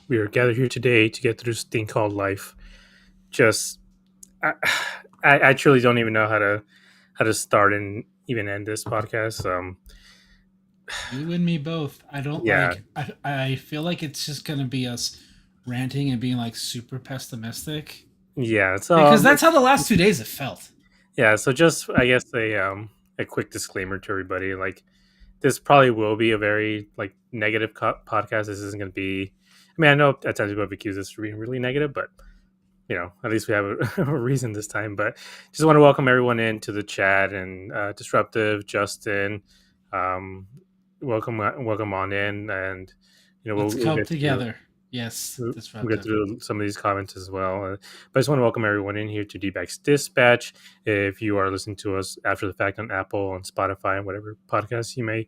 We are gathered here today to get through this thing called life. Just, I, I truly don't even know how to start and even end this podcast. You and me both. I don't Yeah, like. I feel like it's just gonna be us ranting and being like super pessimistic yeah. because that's how the last 2 days have felt. Yeah. So just, I guess a quick disclaimer to everybody. Like, this probably will be a very like negative podcast. This isn't going to be. I mean, I know at times people have accused us of being really negative, but at least we have a reason this time. But just want to welcome everyone into the chat and Disruptive, Justin, um, welcome on in, and Let's we'll cope get through together. Yes, we'll get disruptive. through some of these comments as well. But I just want to welcome everyone in here to Dbacks Dispatch. If you are listening to us after the fact on Apple, on Spotify, and whatever podcast you may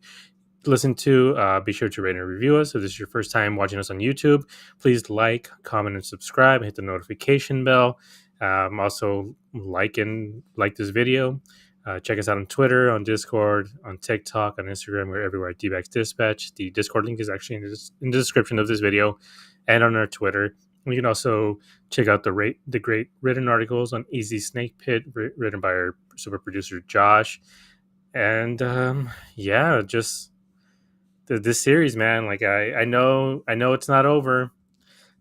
listen to, be sure to rate and review us. If this is your first time watching us on YouTube, please like, comment, and subscribe. Hit the notification bell. Also, like this video. Check us out on Twitter, on Discord, on TikTok, on Instagram. We're everywhere at DBAX Dispatch. The Discord link is actually in the description of this video and on our Twitter. You can also check out the great written articles on Easy Snake Pit, written by our super producer Josh. And yeah, just this series, man. Like I know it's not over.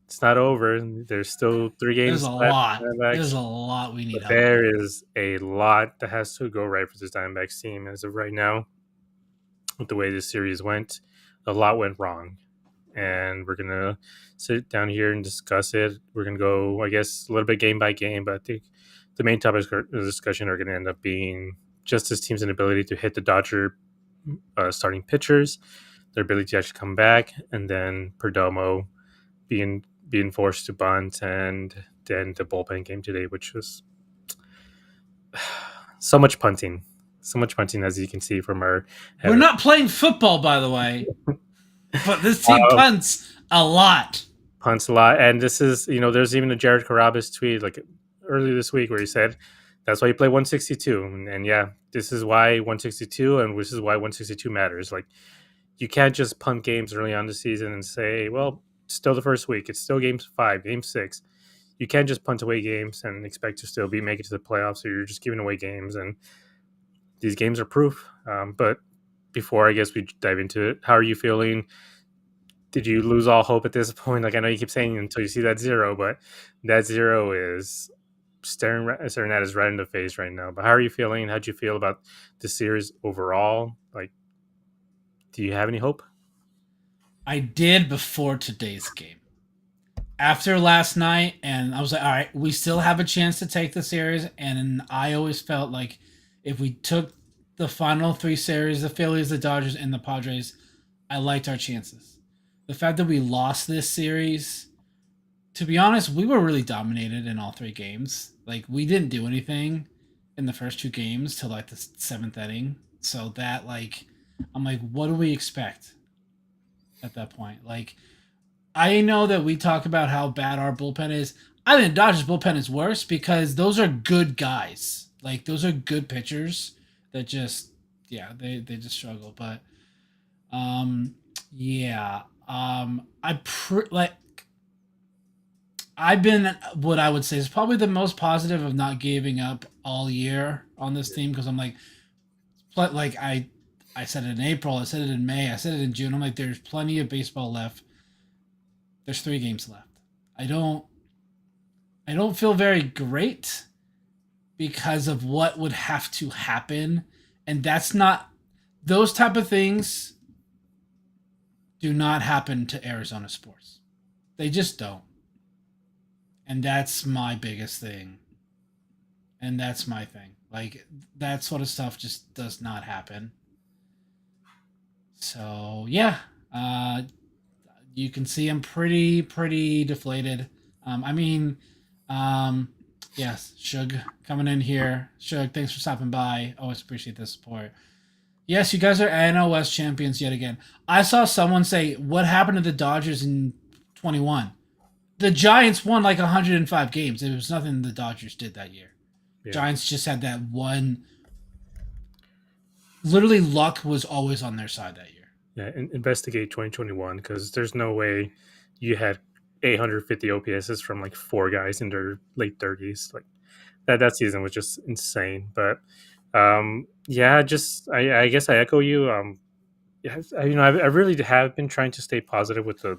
It's not over. There's still three There's games a left lot. for the There's Diamondbacks, a lot we need but help with. there is a lot that has to go right for this Diamondbacks team as of right now. With the way this series went, a lot went wrong, and we're gonna sit down here and discuss it. We're gonna go, I guess, a little bit game by game, but I think the main topics of the discussion are gonna end up being just this team's inability to hit the Dodger starting pitchers, their ability to actually come back, and then Perdomo being forced to bunt, and then the bullpen game today, which was so much punting, as you can see from our We're header. not playing football, by the way, but this team Uh, punts a lot. Punts a lot, and this is there's even a Jared Carabas tweet like earlier this week where he said that's why you play 162, and yeah, this is why 162, and this is why 162 matters. Like, you can't just punt games early on the season and say, well, it's still the first week, it's still game 5, game 6. You can't just punt away games and expect to still be make it to the playoffs, or you're just giving away games, and these games are proof. But before I guess we dive into it, how are you feeling? Did you lose all hope at this point? Like, I know you keep saying until you see that zero, but that zero is staring at us right in the face right now. But how are you feeling? How'd you feel about the series overall? Like, do you have any hope? I did before today's game. After last night, and I was like, all right, we still have a chance to take the series. And I always felt like if we took the final three series, the Phillies, the Dodgers, and the Padres, I liked our chances. The fact that we lost this series, to be honest, we were really dominated in all three games. Like, we didn't do anything in the first two games till like the seventh inning. So that, like, I'm like, what do we expect at that point? Like, I know that we talk about how bad our bullpen is. I think Dodgers bullpen is worse because those are good guys. Like, those are good pitchers that just, yeah, they just struggle. But um yeah, like, I've been what I would say is probably the most positive of not giving up all year on this team, because I'm like I said it in April, I said it in May, I said it in June. I'm like, there's plenty of baseball left. There's 3 games left. I don't I don't feel very great because of what would have to happen, and that's not, those type of things do not happen to Arizona sports. They just don't. And that's my biggest thing. And that's my thing. Like, that sort of stuff just does not happen. So yeah, uh, you can see I'm pretty deflated. I mean, um, yes, Shug coming in here. Shug, thanks for stopping by. Always appreciate the support. Yes, you guys are NOS champions yet again. I saw someone say, "What happened to the Dodgers in 21?" The Giants won like 105 games. It was nothing the Dodgers did that year. Yeah, Giants just had that one. Literally, luck was always on their side that year. yeah. Investigate 2021, because there's no way you had 850 OPSs from like four guys in their late 30s. Like that season was just insane. But yeah, just I guess I echo you. Yeah, I really have been trying to stay positive with a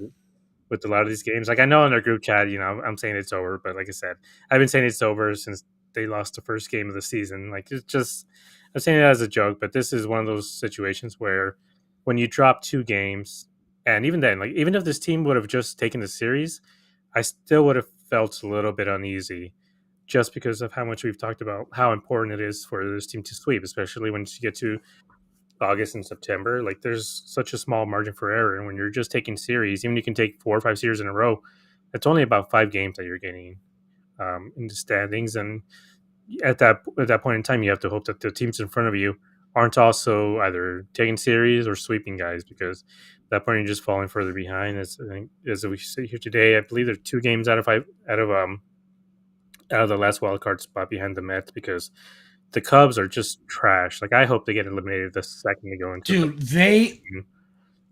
lot of these games. Like I know in our group chat, I'm saying it's over, but like I said, I've been saying it's over since they lost the first game of the season. Like it's just I'm saying it as a joke, but this is one of those situations where when you drop two games, and even then, like even if this team would have just taken the series, I still would have felt a little bit uneasy just because of how much we've talked about how important it is for this team to sweep, especially when you get to August and September. Like there's such a small margin for error, and when you're just taking series, even you can take 4 or 5 series in a row, it's only about 5 games that you're getting in the standings. And at that point in time, you have to hope that the teams in front of you aren't also either taking series or sweeping guys, because at that point you're just falling further behind. As I think, as we sit here today, I believe they're 2 games out of 5 out of the last wild card spot behind the Mets, because the Cubs are just trash. Like I hope they get eliminated the second they go into Dude, they the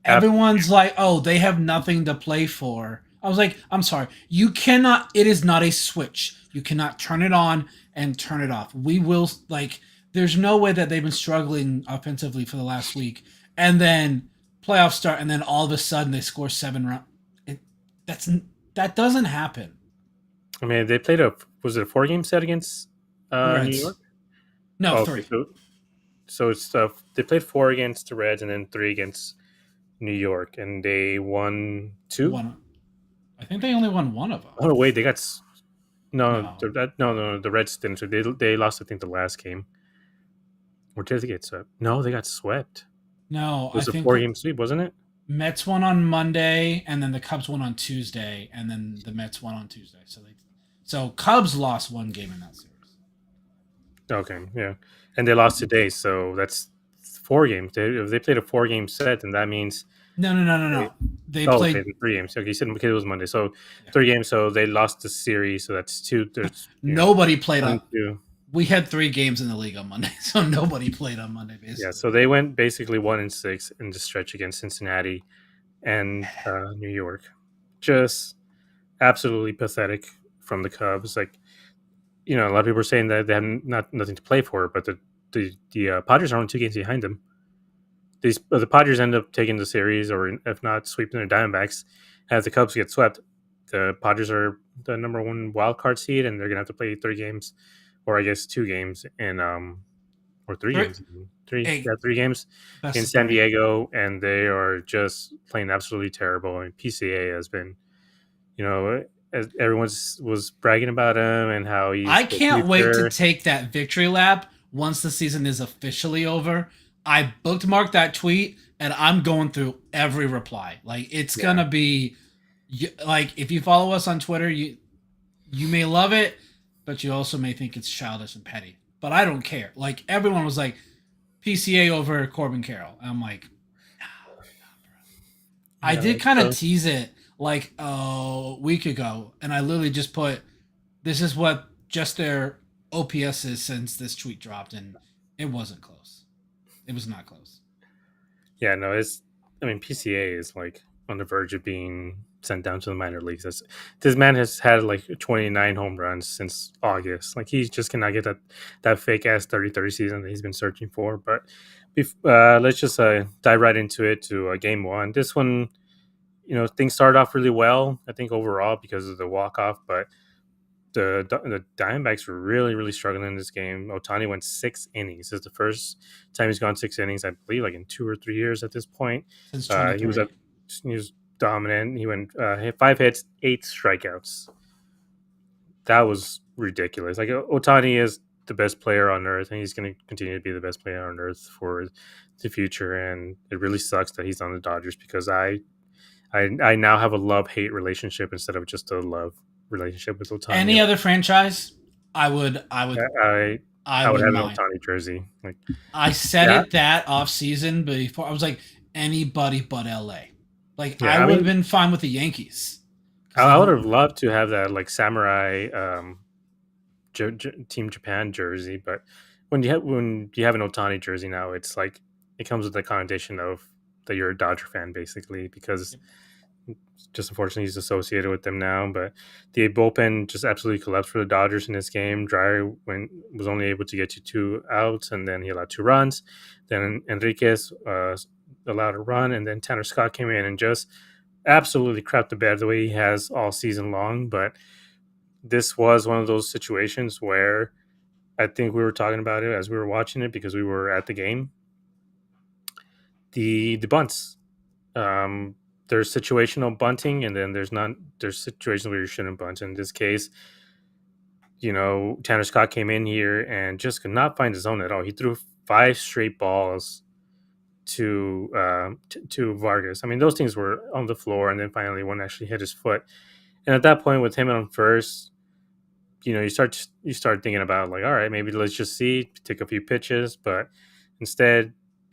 absolutely. everyone's like, "Oh, they have nothing to play for." I was like, "I'm sorry. You cannot it is not a switch. You cannot turn it on and turn it off. We will like there's no way that they've been struggling offensively for the last week and then playoffs start and then all of a sudden they score 7 runs. It, that's that doesn't happen. I mean, they played a was it a 4 game set against The New York? Reds. No, Oh, okay, 3. so it's they played 4 against the Reds and then 3 against New York, and they won two. One. I think they only won one of them. Oh wait, they got no, No. no, the Reds didn't. So they lost, I think, the last game. Or did they get swept? No, they got swept. No, It I was a think 4 game sweep, wasn't it? Mets won on Monday, and then the Cubs won on Tuesday, and then the Mets won on Tuesday. So Cubs lost one game in that series. Okay, yeah, and they lost today, so that's 4 games. If they played a 4 game set, then that means No, no, no, no, they. no. They Oh, okay, played. the 3 games. Okay, you said because it was Monday, so Yeah. 3 games. So they lost the series, so that's two. There's Nobody played one, on. two. We had 3 games in the league on Monday, so nobody played on Monday Yeah, basically. so they went basically 1-6 in the stretch against Cincinnati and New York. Just absolutely pathetic from the Cubs. Like a lot of people are saying that they have nothing to play for, but the Padres are only 2 games behind them. The Padres end up taking the series, or if not, sweeping the Diamondbacks. As the Cubs get swept, the Padres are the number one wild card seed, and they're gonna have to play 3 games, or I guess 2 games in or three Three, games, three hey, yeah 3 games best in of San 3. Diego, and they are just playing absolutely terrible. I mean, PCA has been, you know, as everyone's was bragging about him and how he's I the can't wait to future. take that victory lap once the season is officially over. I bookmarked that tweet and I'm going through every reply. Like it's Yeah, gonna be like if you follow us on Twitter, you may love it, but you also may think it's childish and petty. But I don't care. Like everyone was like PCA over Corbin Carroll. I'm like, I yeah. did kind of So tease it like a week ago, and I literally just put this is what just their OPS is since this tweet dropped, and it wasn't close. It was not close. yeah, no, it's. I mean, PCA is like on the verge of being sent down to the minor leagues. This man has had like 29 home runs since August. Like he just cannot get that fake ass 30-30 season that he's been searching for. But let's just dive right into it to game one. This one, things started off really well, I think, overall because of the walk off, but the Diamondbacks were really, really struggling in this game. Otani went 6 innings. This is the first time he's gone 6 innings, I believe, like in 2 or 3 years at this point. Since He was 23. he was dominant. He went hit 5 hits, 8 strikeouts. That was ridiculous. Like Otani is the best player on earth, and he's going to continue to be the best player on earth for the future. And it really sucks that he's on the Dodgers, because I now have a love hate relationship instead of just a love relationship with Otani. Any other franchise, I would, I would, I I I would have wouldn't an mind. Otani jersey. Like I said yeah, it that off season before. I was like anybody but LA. Like I yeah. I would have mean, been fine with the Yankees because I they would don't. have loved to have that like samurai Team Japan jersey, but when you have an Otani jersey now, it's like it comes with the connotation of that you're a Dodger fan, basically, because Just unfortunately, he's associated with them now. But the bullpen just absolutely collapsed for the Dodgers in this game. Dreyer was only able to get you 2 outs, and then he allowed 2 runs. Then Enriquez allowed a run, and then Tanner Scott came in and just absolutely crapped the bed the way he has all season long. But this was one of those situations where I think we were talking about it as we were watching it because we were at the game. The bunts. Um, there's situational bunting, and then there's situations where you shouldn't bunt. In this case, Tanner Scott came in here and just could not find his zone at all. He threw 5 straight balls to Vargas. I mean, those things were on the floor, and then finally one actually hit his foot. And at that point, with him on first, you start thinking about like, all right, maybe let's just see, take a few pitches, but instead,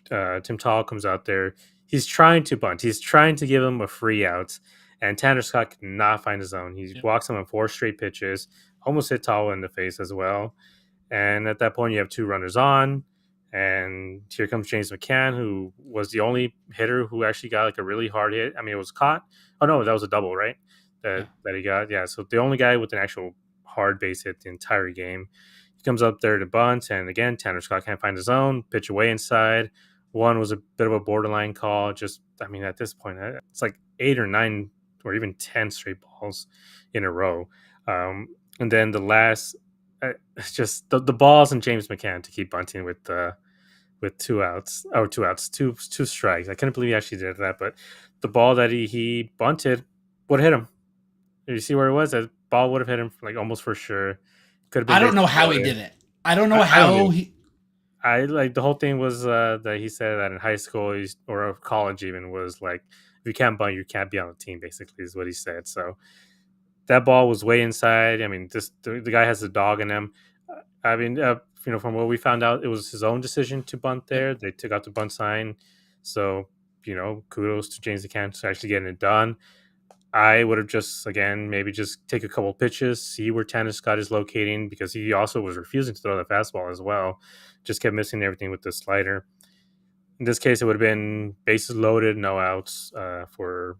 Tim Tall comes out there. He's trying to bunt. He's trying to give him a free out, and Tanner Scott cannot find his zone. He Yep. walks him on 4 straight pitches, almost hit Tall in the face as well. And at that point, you have 2 runners on, and here comes James McCann, who was the only hitter who actually got like a really hard hit. I mean, it was caught. Oh no, that was a double, right? Yeah. That he got. Yeah, so the only guy with an actual hard base hit the entire game. He comes up there to bunt, and again, Tanner Scott can't find his own. Pitch away inside. One was a bit of a borderline call. Just, I mean, at this point, it's like 8 or 9 or even 10 straight balls in a row. And then the last, it's just the balls and James McCann to keep bunting with 2 outs, two strikes. I couldn't believe he actually did that, but the ball that he bunted would hit him. You see where it was? That ball would have hit him like almost for sure. Could have been I don't bases know how he loaded. did it. I don't know I don't how know. he. I like the whole thing was that he said that in high school or college even was like, if you can't bunt, you can't be on the team. Basically, is what he said. So that ball was way inside. I mean, the guy has a dog in him. I mean, from what we found out, it was his own decision to bunt Yep. there. They took out the bunt sign, so kudos to James McCann for actually getting it done. I would have just again maybe just take a couple pitches, see where Tanner Scott is locating because he also was refusing to throw the fastball as well. Just kept missing everything with the slider. In this case, it would have been bases loaded, no outs for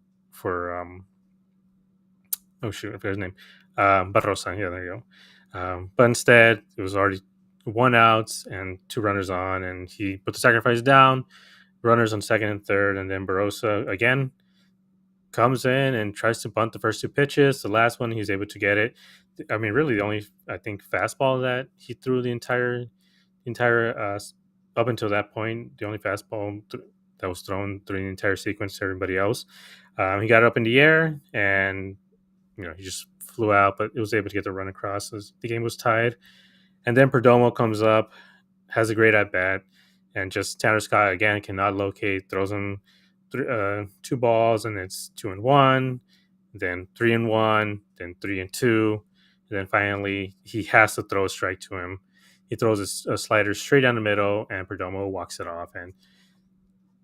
oh shoot, I forgot his name, Barrosa. Yeah, there you go. But instead, it was already 1 out and 2 runners on, and he put the sacrifice down. Runners on second and third, and then Barrosa again comes in and tries to bunt the first 2 pitches. The last one, he's able to get it. I mean, really, the only I think fastball that he threw the entire up until that point, the only fastball that was thrown during the entire sequence to everybody else. He got it up in the air and he just flew out, but it was able to get the run across as the game was tied. And then Perdomo comes up, has a great at bat, and just Tanner Scott again cannot locate, throws him 2 balls, and it's 2-1, then 3-1, then 3-2, and then finally he has to throw a strike to him. He throws a slider straight down the middle, and Perdomo walks it off, and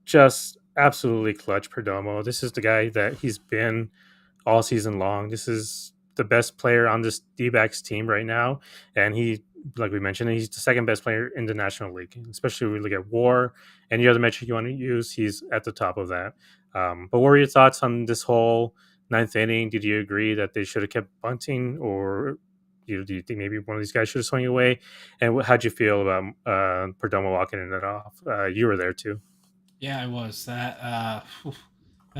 just absolutely clutch Perdomo. This is the guy that he's been all season long. This is the best player on this Dbacks team right now, and like we mentioned, he's the second best player in the National League. Especially when we look at WAR, any other metric you want to use, he's at the top of that. But what were your thoughts on this whole ninth inning? Did you agree that they should have kept bunting, or do you think maybe one of these guys should have swung away? And how'd you feel about Perdomo walking it off? You were there too. Yeah, I was that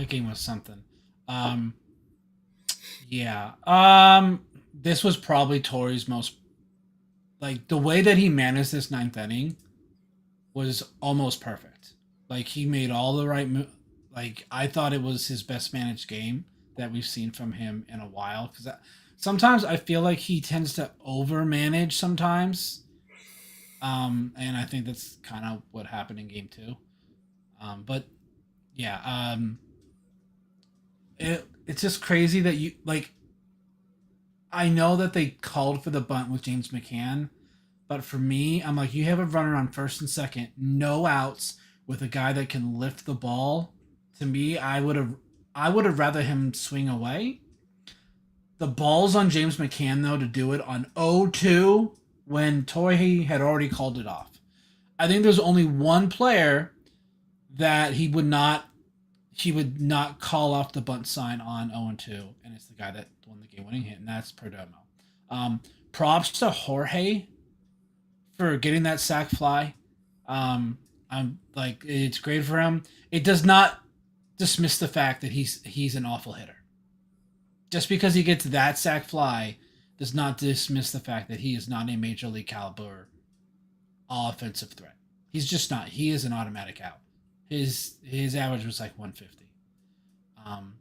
game was something. Um, yeah. This was probably Tori's most like the way that he managed this ninth inning was almost perfect. Like he made all the right like I thought it was his best managed game that we've seen from him in a while because sometimes I feel like he tends to over manage sometimes. And I think that's kind of what happened in game 2. But yeah, it's just crazy that you like I know that they called for the bunt with James McCann, but for me, I'm like, you have a runner on first and second, no outs with a guy that can lift the ball. To me, I would have rather him swing away. The ball's on James McCann though to do it on 0-2 when Torrey had already called it off. I think there's only one player that he would not call off the bunt sign on 0-2, and it's the guy that won the game winning hit, and that's Perdomo. Um, Props to Jorge for getting that sac fly. I'm like, it's great for him. It does not dismiss the fact that he's an awful hitter. Just because he gets that sac fly does not dismiss the fact that he is not a major league caliber offensive threat. He's just not. He is an automatic out. His average was like 150. Um,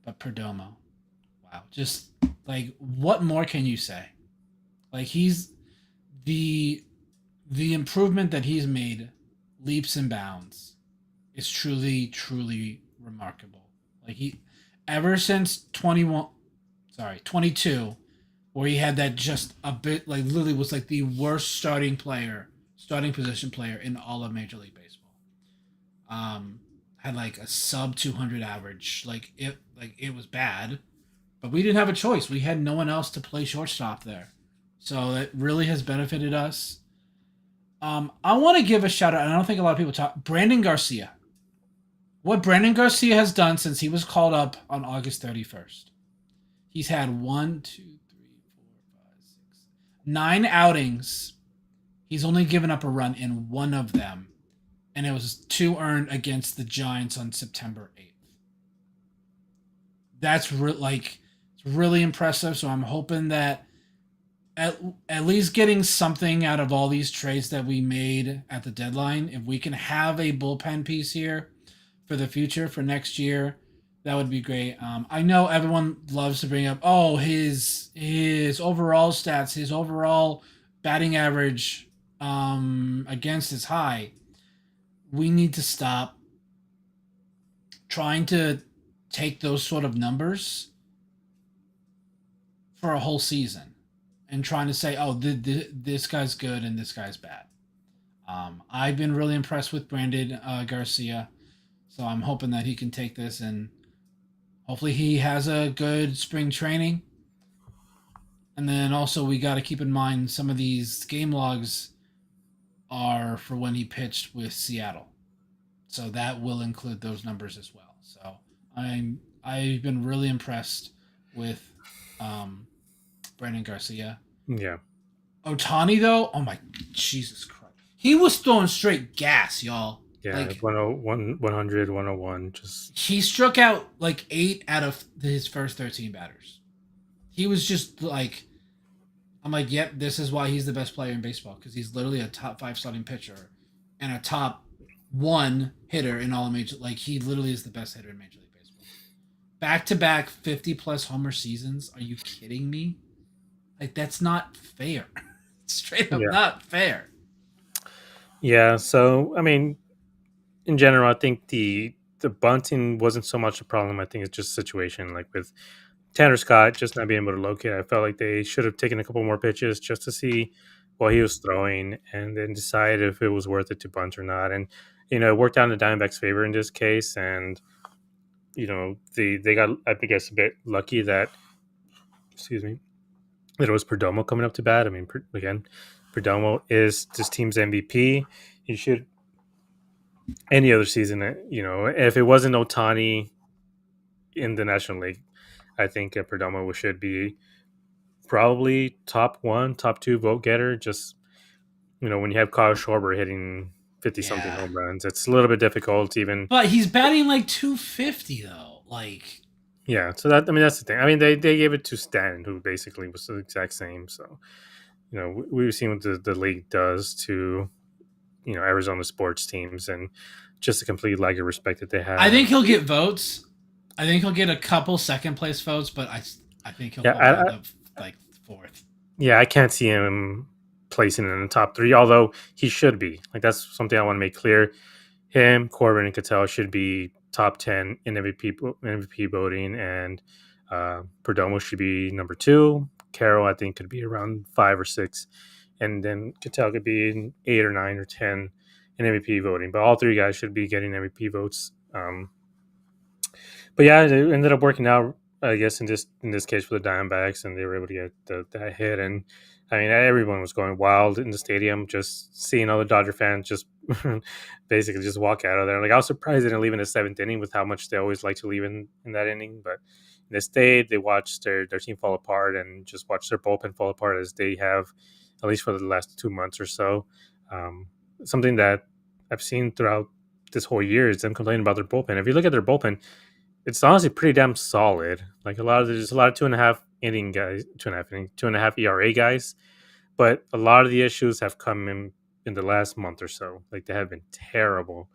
but Perdomo, wow, just like what more can you say? Like he's the the improvement that he's made leaps and bounds is truly remarkable. Like he ever since 22, where he had that just a bit like literally was like the worst starting position player in all of Major League Baseball. Had like a sub 200 average. Like it was bad, but we didn't have a choice. We had no one else to play shortstop there. So it really has benefited us. I want to give a shout out, and I don't think a lot of people talk. Brandon Garcia. What Brandon Garcia has done since he was called up on August 31st. He's had 9 outings. He's only given up a run in one of them, and it was 2 earned against the Giants on September 8th. That's it's really impressive. So I'm hoping that at least getting something out of all these trades that we made at the deadline, if we can have a bullpen piece here for the future for next year, that would be great. I know everyone loves to bring up, oh, his overall stats, his overall batting average against is high. We need to stop trying to take those sort of numbers for a whole season and trying to say, oh, this guy's good and this guy's bad. I've been really impressed with Brandon Garcia, so I'm hoping that he can take this and hopefully he has a good spring training. And then also we got to keep in mind some of these game logs are for when he pitched with Seattle, so that will include those numbers as well. So I've been really impressed with um, Brandon Garcia. Yeah. Otani though, oh my Jesus Christ, he was throwing straight gas, y'all. Yeah, Like 101, 100, 101. Just he struck out like 8 out of his first 13 batters. He was just like, I'm like, yep, this is why he's the best player in baseball because he's literally a top 5 starting pitcher and a top 1 hitter in all of major. Like he literally is the best hitter in Major League Baseball. Back to back 50 plus homer seasons. Are you kidding me? Like that's not fair. Straight up yeah. not fair. Yeah, so I mean, in general, I think the bunting wasn't so much a problem. I think it's just a situation like with Tanner Scott just not being able to locate. I felt like they should have taken a couple more pitches just to see what he was throwing and then decide if it was worth it to bunt or not. And it worked out in the Diamondbacks' favor in this case. And they got, I guess, a bit lucky that, excuse me, that it was Perdomo coming up to bat. I mean, again, Perdomo is this team's MVP. He should any other season. If it wasn't Otani in the National League, I think Perdomo should be probably top 1, top 2 vote getter. Just when you have Kyle Schwarber hitting 50 something Yeah. home runs, it's a little bit difficult. Even But he's batting like 250 though. Like yeah. So that's the thing. I mean, they gave it to Stan, who basically was the exact same. So we've seen what the league does to Arizona sports teams and just a complete lack of respect that they I have. think he'll get votes. I think he'll get a couple second place votes, but I think he'll Yeah, probably end up like 4th. yeah, I can't see him placing in the top 3, although he should be. Like that's something I want to make clear. Him, Corbin, and Cattell should be top 10 in MVP voting, and Perdomo should be number 2. Carroll, I think, could be around 5 or 6, and then Cattell could be in 8 or 9 or 10 in MVP voting. But all 3 guys should be getting MVP votes. But yeah, it ended up working out I guess in this case for the Diamondbacks, and they were able to get that hit. And I mean, everyone was going wild in the stadium, just seeing all the Dodger fans just basically just walk out of there. Like I was surprised they didn't leave in the seventh inning with how much they always like to leave in that inning, but they stayed. They watched their team fall apart and just watched their bullpen fall apart as they have, at least for the last 2 months or so. Um, Something that I've seen throughout this whole year is them complaining about their bullpen. If you look at their bullpen, it's honestly pretty damn solid. Like there's a lot of 2.5 inning guys, 2.5 inning, 2.5 ERA guys, but a lot of the issues have come in the last month or so. Like they have been terrible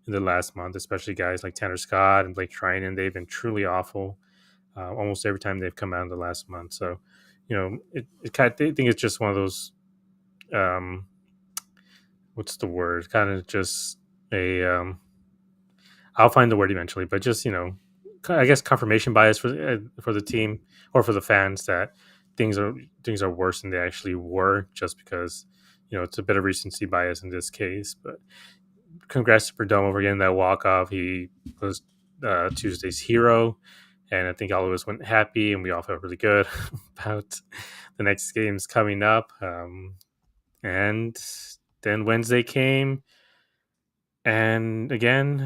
in the last month, especially guys like Tanner Scott and Blake Trinan. They've been truly awful almost every time they've come out in the last month. So, it kind of, I think it's just one of those. Um, what's the word? Kind of just a I'll find the word eventually, but just I guess confirmation bias for the team or for the fans that things are things are worse than they actually were, just because it's a bit of recency bias in this case. But congrats to Perdomo for getting that walk off. He was Tuesday's hero, and I think all of us went happy, and we all felt really good about the next games coming up. And then Wednesday came, and again,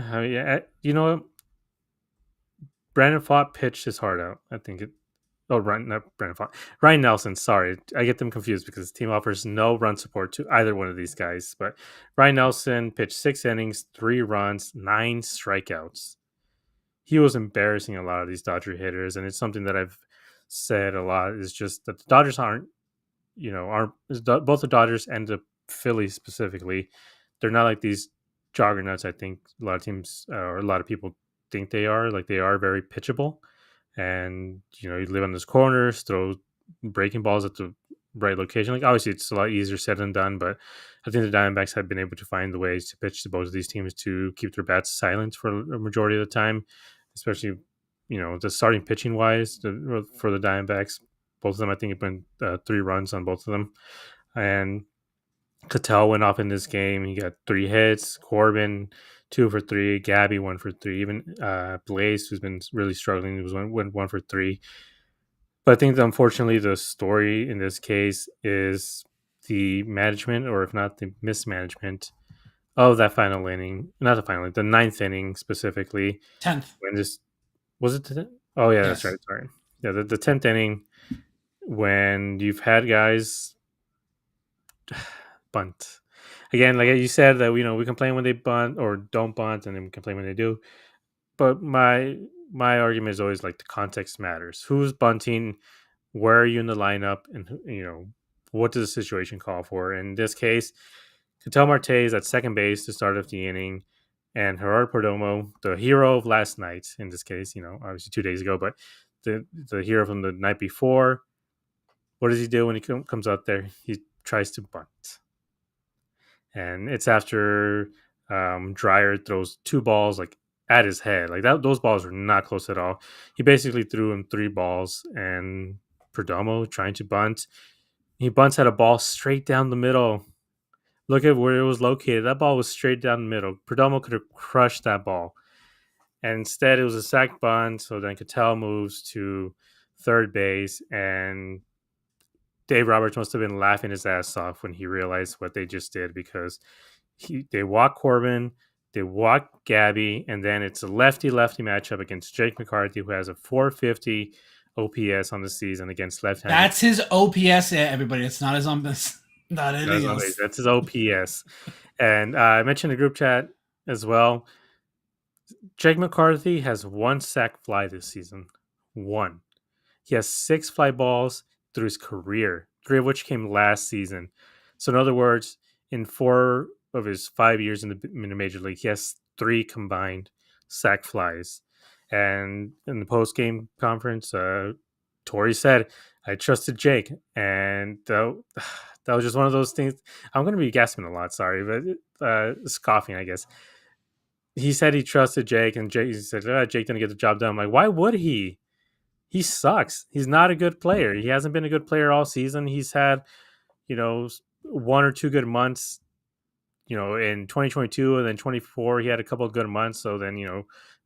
Brandon Pfaadt pitched his heart out. I think it. Oh, Ryan, not Brandon Pfaadt. Ryan Nelson. Sorry, I get them confused because the team offers no run support to either one of these guys. But Ryan Nelson pitched 6 innings, 3 runs, 9 strikeouts. He was embarrassing a lot of these Dodger hitters, and it's something that I've said a lot. Is just that the Dodgers aren't both the Dodgers and the Phillies specifically. They're not like these juggernauts. I think a lot of teams or a lot of people think they are. Like they are very pitchable, and you live on those corners, throw breaking balls at the right location. Like obviously, it's a lot easier said than done, but I think the Diamondbacks have been able to find the ways to pitch to both of these teams to keep their bats silent for a majority of the time, especially the starting pitching wise for the Diamondbacks. Both of them, I think, have been 3 runs on both of them, and Cattell went off in this game. He got 3 hits. Corbin 2 for 3. Gabby 1 for 3. Even Blaze, who's been really struggling, went 1 for 3. But I think that unfortunately the story in this case is the management, or if not the mismanagement of that final inning. Not the final inning, the ninth inning specifically. 10th. When this was it? Oh yeah, that's Yes. right. Sorry. Yeah, the 10th inning when you've had guys bunt. Again, like you said, that we complain when they bunt or don't bunt, and then we complain when they do. But my argument is always like the context matters. Who's bunting? Where are you in the lineup? And what does the situation call for? In this case, Ketel Marte is at second base to start off the inning, and Gerard Perdomo, the hero of last night, in this case, obviously 2 days ago, but the hero from the night before. What does he do when he comes out there? He tries to bunt, and it's after Dreyer throws 2 balls like at his head. Like that, those balls were not close at all. He basically threw him 3 balls, and Perdomo trying to bunt. He bunts at a ball straight down the middle. Look at where it was located. That ball was straight down the middle. Perdomo could have crushed that ball. And instead, it was a sac bunt. So then Cattell moves to third base, and Dave Roberts must have been laughing his ass off when he realized what they just did, because they walk Corbin, they walk Gabby, and then it's a lefty-lefty matchup against Jake McCarthy, who has a 450 OPS on the season against left-handed. That's his OPS, everybody. It's not his on this. Not anything else. That's his OPS. And I mentioned the group chat as well. Jake McCarthy has 1 sac fly this season. One. He has 6 fly balls through his career, 3 of which came last season. So, in other words, in 4 of his 5 years in the major league, he has 3 combined sac flies. And in the post game conference, Torrey said, "I trusted Jake," and that was just one of those things. I'm going to be gasping a lot, sorry, but scoffing, I guess. He said he trusted Jake, and Jake said, Jake didn't get the job done. I'm like, why would he? He sucks. He's not a good player. He hasn't been a good player all season. He's had, 1 or 2 good months, in 2022, and then 24, he had a couple of good months. So then,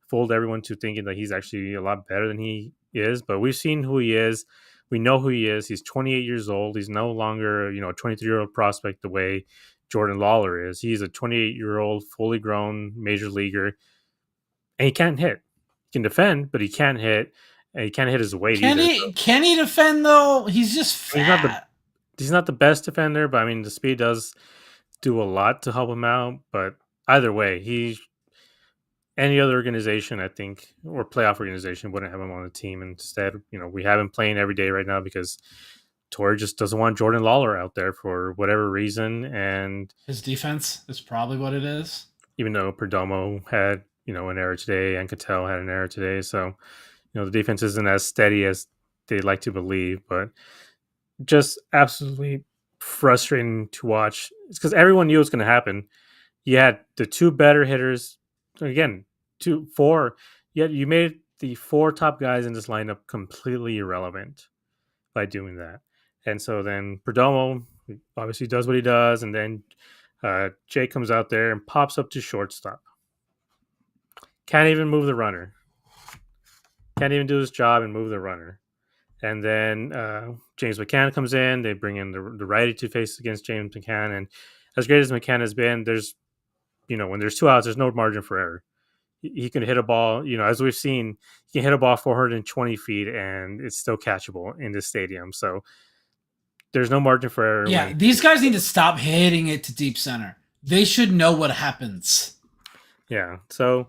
fooled everyone to thinking that he's actually a lot better than he is, but we've seen who he is. We know who he is. He's 28 years old. He's no longer, a 23-year-old prospect the way Jordan Lawler is. He's a 28-year-old, fully grown major leaguer, and he can't hit. He can defend, but he can't hit, and he can't hit his weight Can either. he? Can he defend though? He's just He's not the fat. he's not the best defender, but I mean the speed does do a lot to help him out. But either way, he any other organization, I think, or playoff organization wouldn't have him on the team. Instead, we have him playing every day right now because Torre just doesn't want Jordan Lawler out there for whatever reason. And His defense is probably what it is. even though Perdomo had, an error today and Cattell had an error today. So, the defense isn't as steady as they'd like to believe, but just absolutely frustrating to watch. It's because everyone knew it was going to happen. You had the two better hitters, again, two, four, yet you made the four top guys in this lineup completely irrelevant by doing that. And so then Perdomo obviously does what he does, and then Jay comes out there and pops up to shortstop. Can't even move the runner. Can't even do his job and move the runner. And then James McCann comes in. They bring in the righty to face against James McCann. And as great as McCann has been, there's, when there's two outs, there's no margin for error. He can hit a ball, as we've seen, he can hit a ball 420 feet and it's still catchable in this stadium. So there's no margin for error. Yeah, these guys need to stop hitting it to deep center. They should know what happens. Yeah. So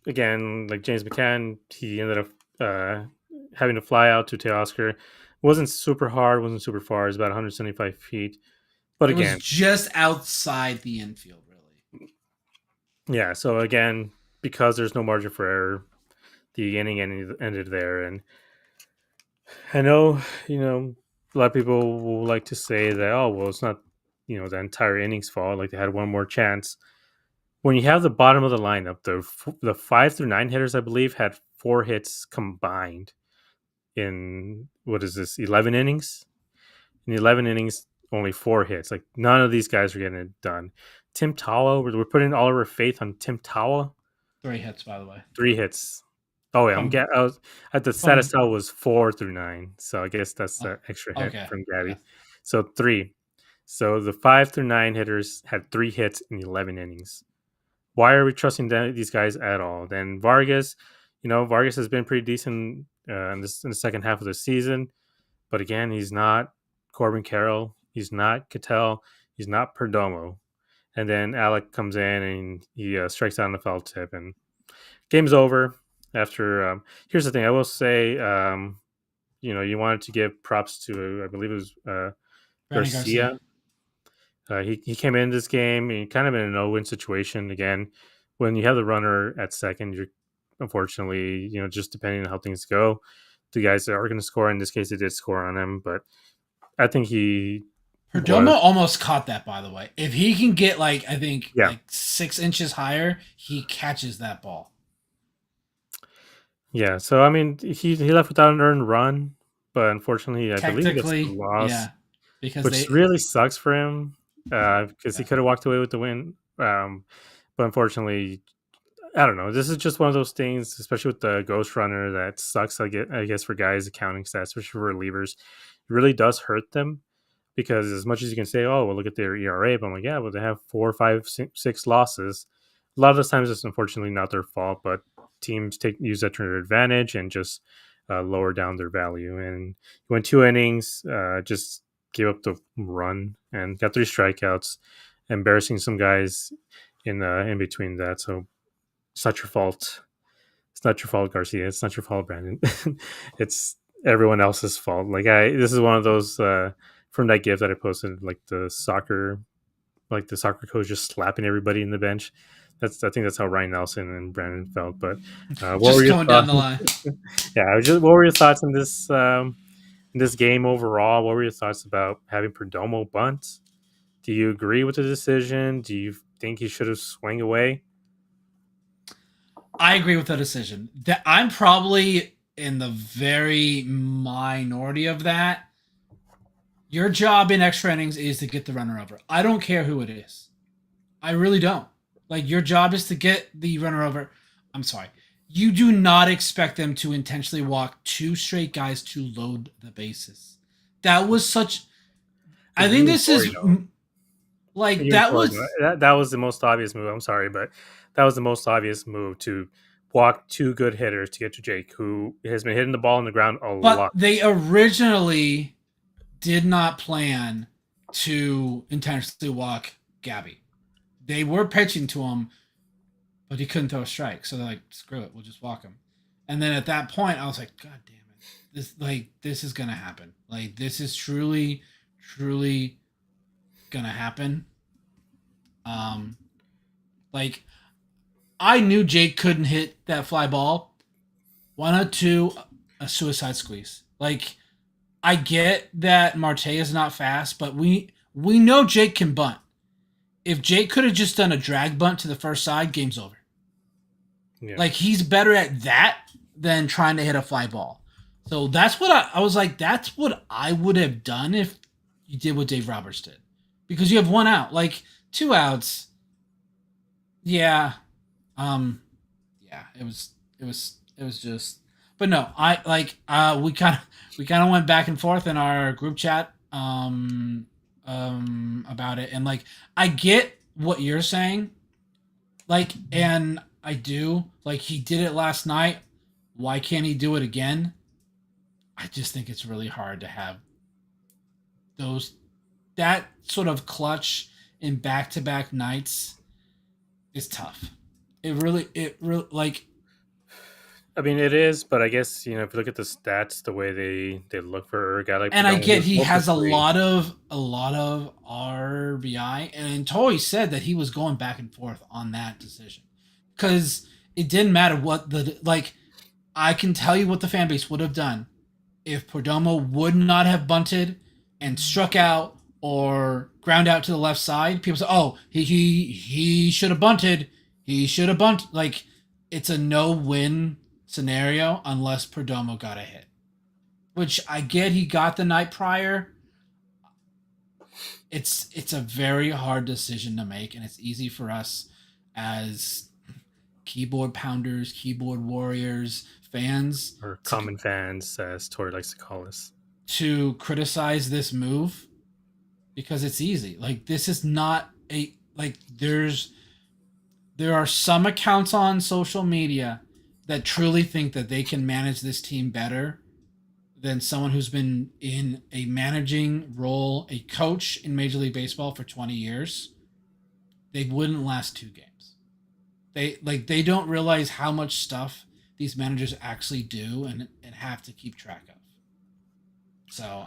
again, like James McCann, he ended up having to fly out to Teoscar. Wasn't super hard, wasn't super far. It's about 175 feet. But it again, was just outside the infield, really. Yeah. So again, because there's no margin for error, the inning ended there. And I know, a lot of people will like to say that, oh, well, it's not, the entire inning's fault. Like they had one more chance. When you have the bottom of the lineup, the 5 through 9 hitters, I believe, had 4 hits combined in, what is this, 11 innings? In 11 innings, only 4 hits. Like none of these guys are getting it done. Tim Tawa, we're putting all of our faith on Tim Tawa. 3 hits, by the way. 3 hits. Oh, yeah. I was at the status cell was 4 through 9. So I guess that's the extra hit from Gabby. Yeah. So 3. So the 5 through 9 hitters had 3 hits in 11 innings. Why are we trusting these guys at all? Then Vargas, Vargas has been pretty decent in the second half of the season. But again, he's not Corbin Carroll. He's not Cattell. He's not Perdomo. And then Alec comes in and he strikes out on the foul tip. And game's over. After here's the thing, I will say, you wanted to give props to, I believe it was Garcia. He came in this game and kind of in a no-win situation. Again, when you have the runner at second, you're unfortunately, just depending on how things go, the guys that are going to score. In this case, they did score on him, but I think Perdomo almost caught that, by the way. If he can get like 6 inches higher, he catches that ball. Yeah, so I mean, he left without an earned run, but unfortunately, I believe it's a loss. Yeah, because which really sucks for him because he could have walked away with the win. But unfortunately, I don't know. This is just one of those things, especially with the ghost runner, that sucks. I guess for guys accounting stats, especially for relievers, it really does hurt them because as much as you can say, oh, well, look at their ERA, but I'm like, yeah, well, they have 4, 5, 6 losses. A lot of those times, it's unfortunately not their fault, but teams use that to their advantage and just lower down their value. And he went 2 innings, just gave up the run and got 3 strikeouts, embarrassing some guys in between that. So it's not your fault. It's not your fault, Garcia. It's not your fault, Brandon. It's everyone else's fault. Like this is one of those from that GIF that I posted, like the soccer coach just slapping everybody in the bench. I think that's how Ryan Nelson and Brandon felt. But what were going down the line? Yeah, what were your thoughts on this game overall? What were your thoughts about having Perdomo bunt? Do you agree with the decision? Do you think he should have swung away? I agree with the decision. That I'm probably in the very minority of that. Your job in extra innings is to get the runner over. I don't care who it is. I really don't. Like, your job is to get the runner over. I'm sorry. You do not expect them to intentionally walk two straight guys to load the bases. That was such. I think You and this Tori is know. like You and that Tori know. was. That was the most obvious move. I'm sorry, but that was the most obvious move to walk two good hitters to get to Jake, who has been hitting the ball on the ground a But lot. they originally did not plan to intentionally walk Gabby. They were pitching to him, but he couldn't throw a strike. So they're like, screw it, we'll just walk him. And then at that point, I was like, God damn it, this is gonna happen. Like this is truly gonna happen. Um, like I knew Jake couldn't hit that fly ball. Why not to a suicide squeeze? Like I get that Marte is not fast, but we know Jake can bunt. If Jake could have just done a drag bunt to the first side, game's over. Yeah. Like he's better at that than trying to hit a fly ball. So that's what I was like. That's what I would have done if you did what Dave Roberts did, because you have one out, like two outs. Yeah, um, yeah. It was just. But no, I like. We kind of went back and forth in our group chat. About it, and like I get what you're saying, like, and I do. Like he did it last night. Why can't he do it again? I just think it's really hard to have those that sort of clutch in back-to-back nights is tough. It really like I mean, it is, but I guess if you look at the stats, the way they look for a guy like and I Perdomo, get who's he 0 for has a 3. lot of RBI, and Toy said that he was going back and forth on that decision because it didn't matter what the like. I can tell you what the fan base would have done if Perdomo would not have bunted and struck out or ground out to the left side. People say, "Oh, he should have bunted. He should have bunted." Like it's a no-win scenario unless Perdomo got a hit, which I get. He got the night prior. It's a very hard decision to make, and it's easy for us as keyboard pounders, keyboard warriors, fans Or to common fans, as Tori likes to call us. criticize this move because it's easy. Like this is not a like there are some accounts on social media that truly think that they can manage this team better than someone who's been in a managing role, a coach in Major League Baseball for 20 years. They wouldn't last two games. They don't realize how much stuff these managers actually do and have to keep track of. So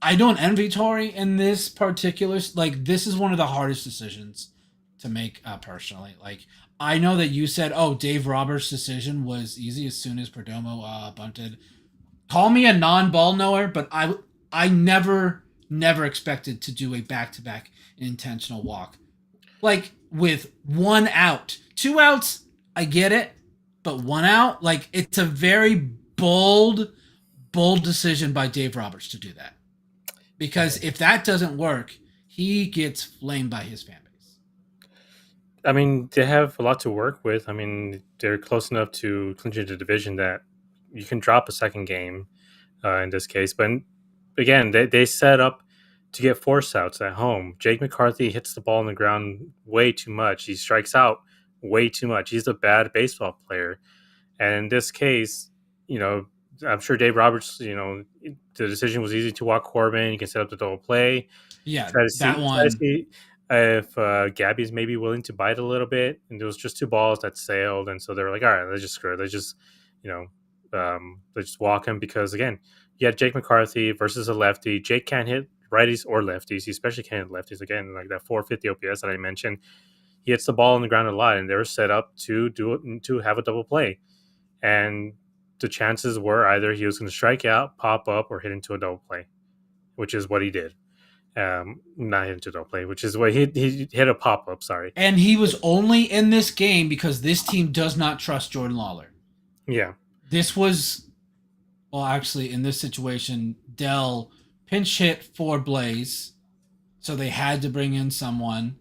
I don't envy Tori in this particular. Like this is one of the hardest decisions to make personally. Like I know that you said, "Oh, Dave Roberts' decision was easy as soon as Perdomo bunted." Call me a non-ball knower, but I never expected to do a back-to-back intentional walk. Like with one out, two outs, I get it, but one out, like it's a very bold decision by Dave Roberts to do that. Because if that doesn't work, he gets flamed by his fan base. I mean, they have a lot to work with. I mean, they're close enough to clinching the division that you can drop a second game in this case. But again, they set up to get force outs at home. Jake McCarthy hits the ball on the ground way too much. He strikes out way too much. He's a bad baseball player. And in this case, you know, I'm sure Dave Roberts, the decision was easy to walk Corbin. You can set up the double play. Yeah, Try to that see one. if Gabby's maybe willing to bite a little bit. And there was just two balls that sailed, and so they were like, all right, let's just screw it. Let's just, you let's just walk him because again, you had Jake McCarthy versus a lefty. Jake can't hit righties or lefties. He especially can't hit lefties. Again, like that 450 OPS that I mentioned, he hits the ball on the ground a lot, and they were set up to do it to have a double play. And the chances were either he was going to strike out, pop up, or hit into a double play, which is what he did. Not hit into a double play, which is what he hit a pop up. Sorry. And he was only in this game because this team does not trust Jordan Lawler. Yeah. This was, well, actually, in this situation, Dell pinch hit for Blaze, so they had to bring in someone.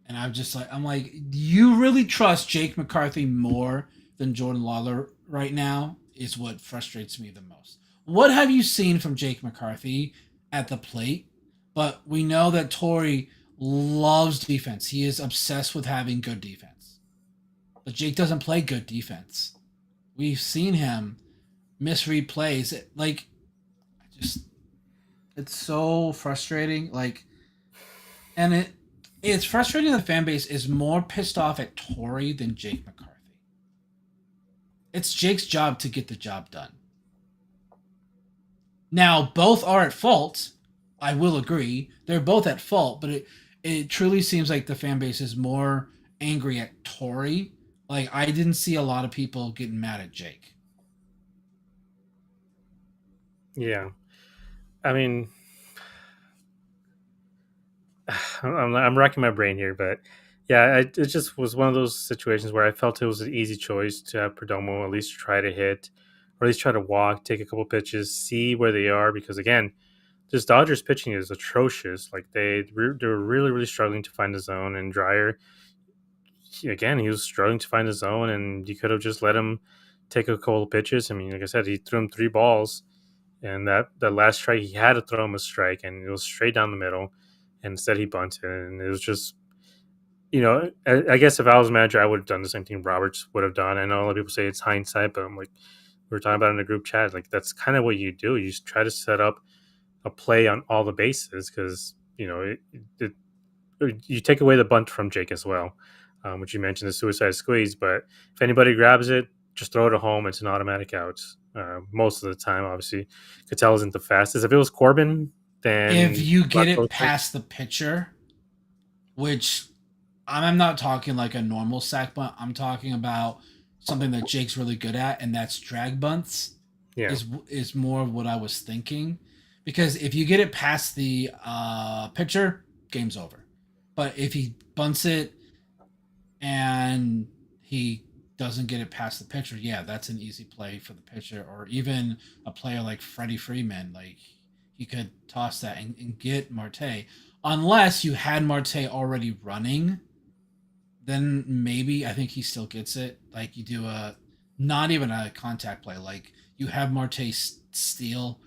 And I'm like, do you really trust Jake McCarthy more than Jordan Lawler right now? Is what frustrates me the most. What have you seen from Jake McCarthy at the plate? But we know that Torrey loves defense. He is obsessed with having good defense. But Jake doesn't play good defense. We've seen him misread plays. Just it's so frustrating. And it's frustrating. The fan base is more pissed off at Torrey than Jake McCarthy. It's Jake's job to get the job done. Now both are at fault. I will agree. They're both at fault, but it truly seems like the fan base is more angry at Torrey. Like I didn't see a lot of people getting mad at Jake. Yeah, I mean, I'm racking my brain here, but yeah, it just was one of those situations where I felt it was an easy choice to have Perdomo at least try to hit, or at least try to walk, take a couple pitches, see where they are. Because again, this Dodgers pitching is atrocious. Like they were really struggling to find the zone, and Dryer again he was struggling to find the zone, and you could have just let him take a couple of pitches. I mean, like I said, he threw him three balls, and that last strike he had to throw him a strike, and it was straight down the middle. And instead he bunted, and it was just I guess if I was manager, I would have done the same thing Roberts would have done. I know a lot of people say it's hindsight, but I'm like, we were talking about it in the group chat. Like, that's kind of what you do. You just try to set up a play on all the bases because, you take away the bunt from Jake as well, which you mentioned the suicide squeeze. But if anybody grabs it, just throw it at home. It's an automatic out most of the time. Obviously, Cattell isn't the fastest. If it was Corbin, If then you a lot get it closer. past the pitcher, which I'm not talking like a normal sack bunt. I'm talking about something that Jake's really good at, and that's drag bunts. Yeah. Is more of what I was thinking, because if you get it past the pitcher, game's over. But if he bunts it and he doesn't get it past the pitcher, yeah, that's an easy play for the pitcher, or even a player like Freddie Freeman. Like he could toss that and get Marte, unless you had Marte already running. Then maybe I think he still gets it. Like you do a not even a contact play. Like you have Marte steal.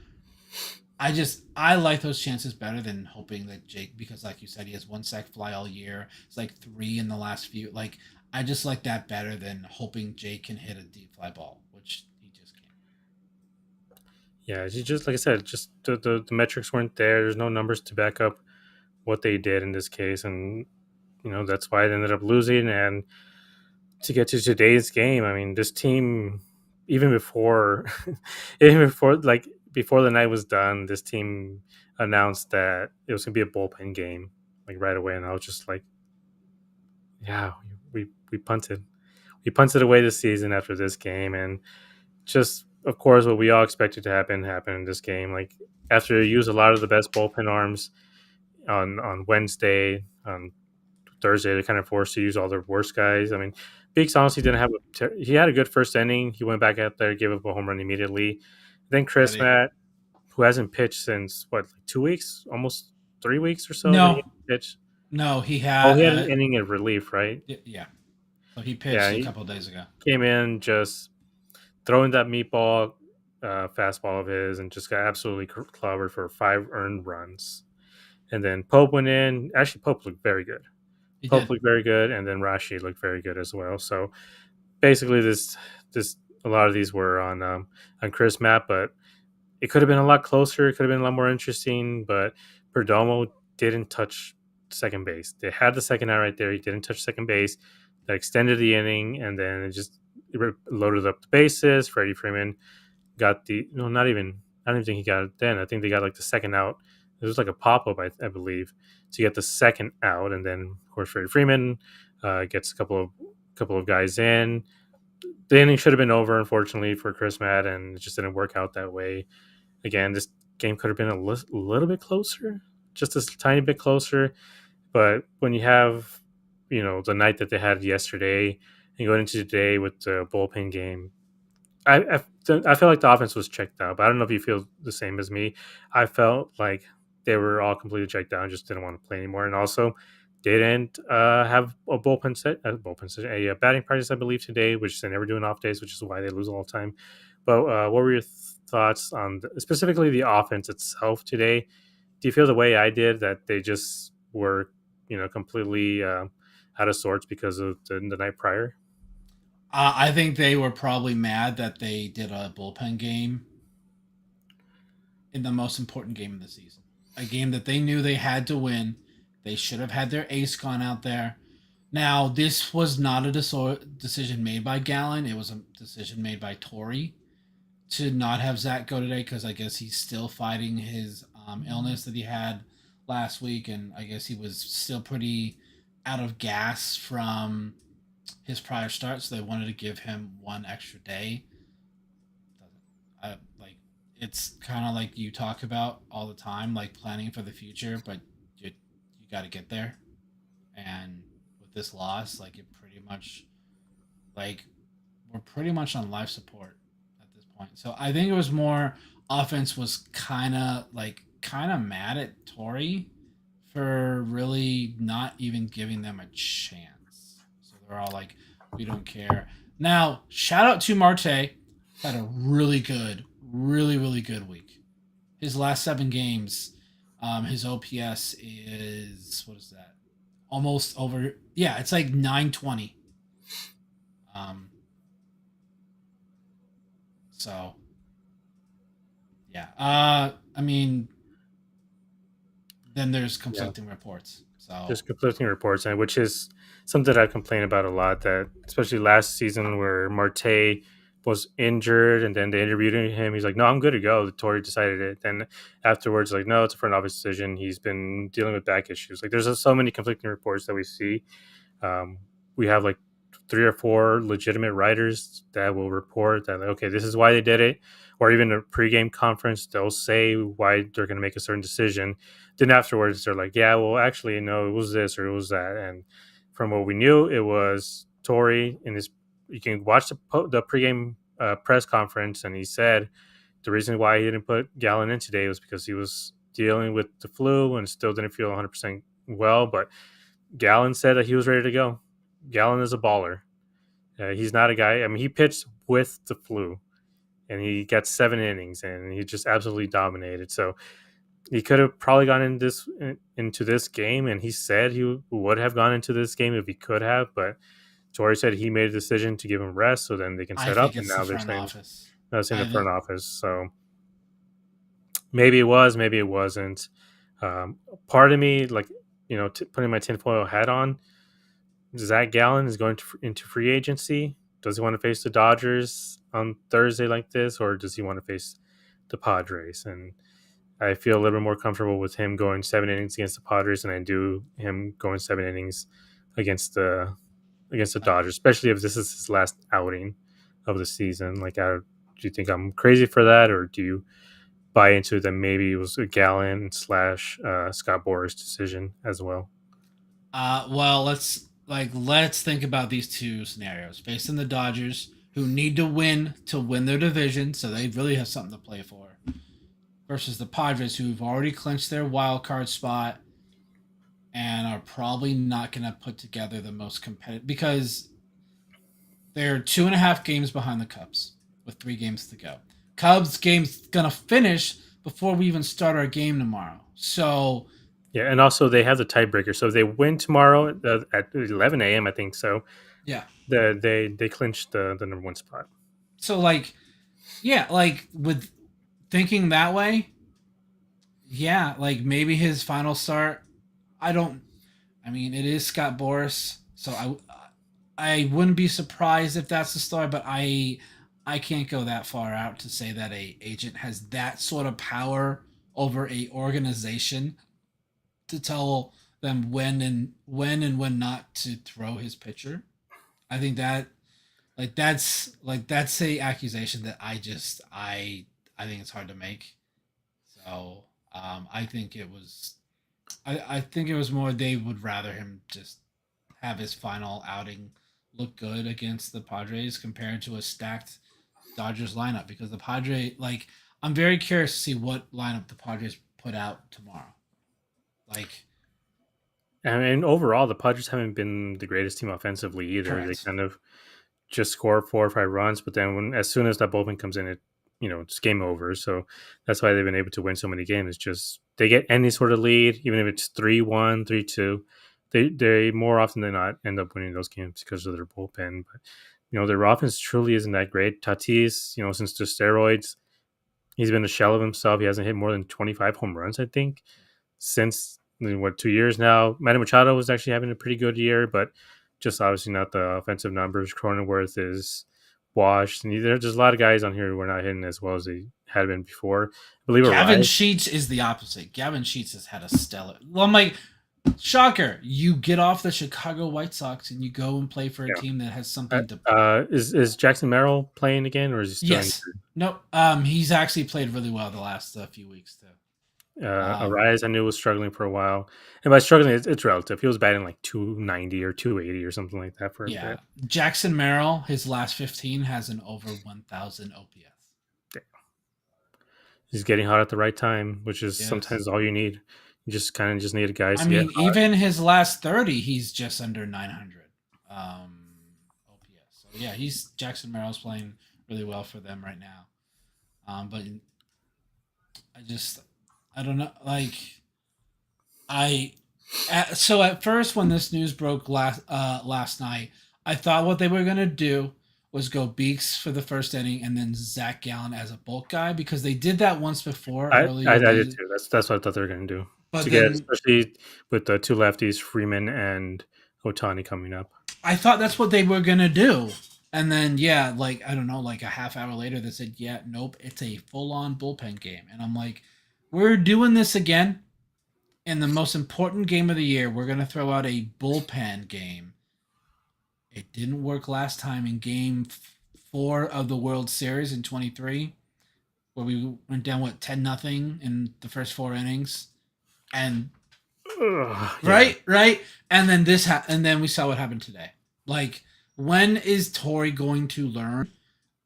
I like those chances better than hoping that Jake, because like you said, he has one sack fly all year. It's like three in the last few. Like I just like that better than hoping Jake can hit a deep fly ball, which he just can't. Yeah, you just like I said, just the metrics weren't there. There's no numbers to back up what they did in this case, and that's why they ended up losing. And to get to today's game, I mean, this team, even before, before the night was done, this team announced that it was gonna be a bullpen game, like right away, and I was just like, yeah, we punted, we punted away the season after this game, and just of course what we all expected to happen happened in this game. Like after you use a lot of the best bullpen arms on Wednesday, on Thursday, they kind of forced to use all their worst guys. I mean, Beeks honestly didn't have he had a good first inning. He went back out there, gave up a home run immediately. Then That Chris he, Matt, who hasn't pitched since what, like 2 weeks, almost 3 weeks or so, that he no, hasn't pitched. no, he Oh, had he had an inning of relief, right? yeah. So he Yeah, pitched a he couple of days ago. came in just throwing that meatball fastball of his and just got absolutely clobbered for 5 earned runs. And then Pope went in. Actually, Pope looked very good. He Pope did. looked very good, and then Rashi looked very good as well. So basically, this a lot of these were on Chris Matt, but it could have been a lot closer. It could have been a lot more interesting. But Perdomo didn't touch second base. They had the second out right there. He didn't touch second base. That extended the inning, and then it loaded up the bases. Freddie Freeman got the no, not even. I don't even think he got it then. I think they got like the second out. It was like a pop up, I believe, to get the second out, and then of course Freddie Freeman gets a couple of guys in. The inning should have been over, unfortunately, for Chris Matt, and it just didn't work out that way. Again, this game could have been a little bit closer, just a tiny bit closer. But when you have, the night that they had yesterday, and going into today with the bullpen game, I feel like the offense was checked out, but I don't know if you feel the same as me. I felt like they were all completely checked out and just didn't want to play anymore. And also, didn't have a bullpen set, a batting practice, I believe, today, which they never do on off days, which is why they lose all the time. But what were your thoughts on specifically the offense itself today? Do you feel the way I did that they just were, completely out of sorts because of the night prior? I think they were probably mad that they did a bullpen game in the most important game of the season. A game that they knew they had to win. They should have had their ace gone out there. Now, this was not a decision made by Gallon. It was a decision made by Tory to not have Zach go today because I guess he's still fighting his illness that he had last week, and I guess he was still pretty out of gas from his prior start, so they wanted to give him one extra day. Like it's kind of like you talk about all the time, like planning for the future, but you got to get there. And with this loss, like it pretty much like we're pretty much on life support at this point. So I think it was more offense was kind of mad at Tory for really not even giving them a chance. So they're all like, we don't care. Now, shout out to Marte. Had a really good week. His last 7 games, his OPS is what is that? Almost over. Yeah, it's like 920. Um, so yeah. I mean, then there's Yeah. conflicting reports. So Just conflicting reports, and which is something that I complain about a lot. That especially last season where Marte was injured, and then they interviewed him. He's like, "No, I'm good to go." The Tory decided it. Then afterwards, like, "No, it's a front office decision. He's been dealing with back issues." Like, there's just so many conflicting reports that we see. Um, we have like 3 or 4 legitimate writers that will report that, like, okay, this is why they did it, or even a pregame conference, they'll say why they're going to make a certain decision. Then afterwards, they're like, yeah, well, actually, no, it was this or it was that. And from what we knew, it was Tory in his. You can watch the pregame press conference, and he said the reason why he didn't put Gallon in today was because he was dealing with the flu and still didn't feel 100% well, but Gallon said that he was ready to go. Gallon is a baller. He's not a guy. I mean, he pitched with the flu, and he got 7 innings, and he just absolutely dominated. So he could have probably gone into this game, and he said he would have gone into this game if he could have. But Torrey said he made a decision to give him rest, so then they can I set up. think And it's the now they're front saying office. that's in the I front think office. So maybe it was, maybe it wasn't. Part of me, like, putting my tinfoil hat on, Zach Gallen is going into free agency. Does he want to face the Dodgers on Thursday like this, or does he want to face the Padres? And I feel a little bit more comfortable with him going 7 innings against the Padres than I do him going 7 innings against the Dodgers, especially if this is his last outing of the season. Like, do you think I'm crazy for that, or do you buy into that maybe it was a Gallen slash Scott Boras decision as well? well, let's think about these two scenarios. Based on the Dodgers, who need to win their division, so they really have something to play for, versus the Padres, who've already clinched their wild card spot and are probably not going to put together the most competitive because they're 2.5 games behind the Cubs with 3 games to go. Cubs game's gonna finish before we even start our game tomorrow. So Yeah, and also they have the tiebreaker. So if they win tomorrow at 11 a.m., I think so. yeah, They clinch the number one spot. so yeah, with thinking that way, yeah, like maybe his final start. I don't. I mean, it is Scott Boras, so I wouldn't be surprised if that's the story, but I can't go that far out to say that a agent has that sort of power over a organization to tell them when not to throw his pitcher. I think that that's a accusation that I think it's hard to make. So I think it was I think it was more they would rather him just have his final outing look good against the Padres compared to a stacked Dodgers lineup because the I'm very curious to see what lineup the Padres put out tomorrow. Like And overall, the Padres haven't been the greatest team offensively either. They Correct. kind of just score 4 or 5 runs, but then as soon as that bullpen comes in, it's game over. So that's why they've been able to win so many games. It's just they get any sort of lead, even if it's 3-1, 3-2, they more often than not end up winning those games because of their bullpen. But their offense truly isn't that great. Tatis, since the steroids, he's been a shell of himself. He hasn't hit more than 25 home runs, I think, since 2 years now. Manny Machado was actually having a pretty good year, but just obviously not the offensive numbers. Cronenworth is washed, and there's just a lot of guys on here who are not hitting as well as they had been before. I believe Gavin Arias. Sheets is the opposite. Gavin Sheets has had a stellar. Well, I'm like, shocker. You get off the Chicago White Sox and you go and play for a Yeah. team that has something to. Is Jackson Merrill playing again, or is he still Yes. injured? No. He's actually played really well the last few weeks too. Arias, I knew was struggling for a while, and by struggling, it's relative. He was batting like 290 or 280 or something like that for a Yeah. bit. Jackson Merrill, his last 15 has an over 1,000 OPS. He's getting hot at the right time, which is Yes. sometimes all you need. You just kind of just need guys I to get mean, even his last 30, he's just under 900 OPS. So yeah, Jackson Merrill's playing really well for them right now. But I just I don't know. Like I so at first when this news broke last night, I thought what they were gonna do was go Beeks for the first inning and then Zach Gallen as a bulk guy because they did that once before I earlier did the. too. That's what I thought they were going to do But to get, then especially with the two lefties, Freeman and Otani coming up. I thought that's what they were gonna do. And then yeah, like I don't know, like a half hour later they said, yeah, nope, it's a full on bullpen game. And I'm like, we're doing this again in the most important game of the year. We're gonna throw out a bullpen game. It didn't work last time in game 4 of the World Series in 23, where we went down what 10-0 in the first 4 innings. And Ugh, yeah, right, and then and then we saw what happened today. Like, when is Tori going to learn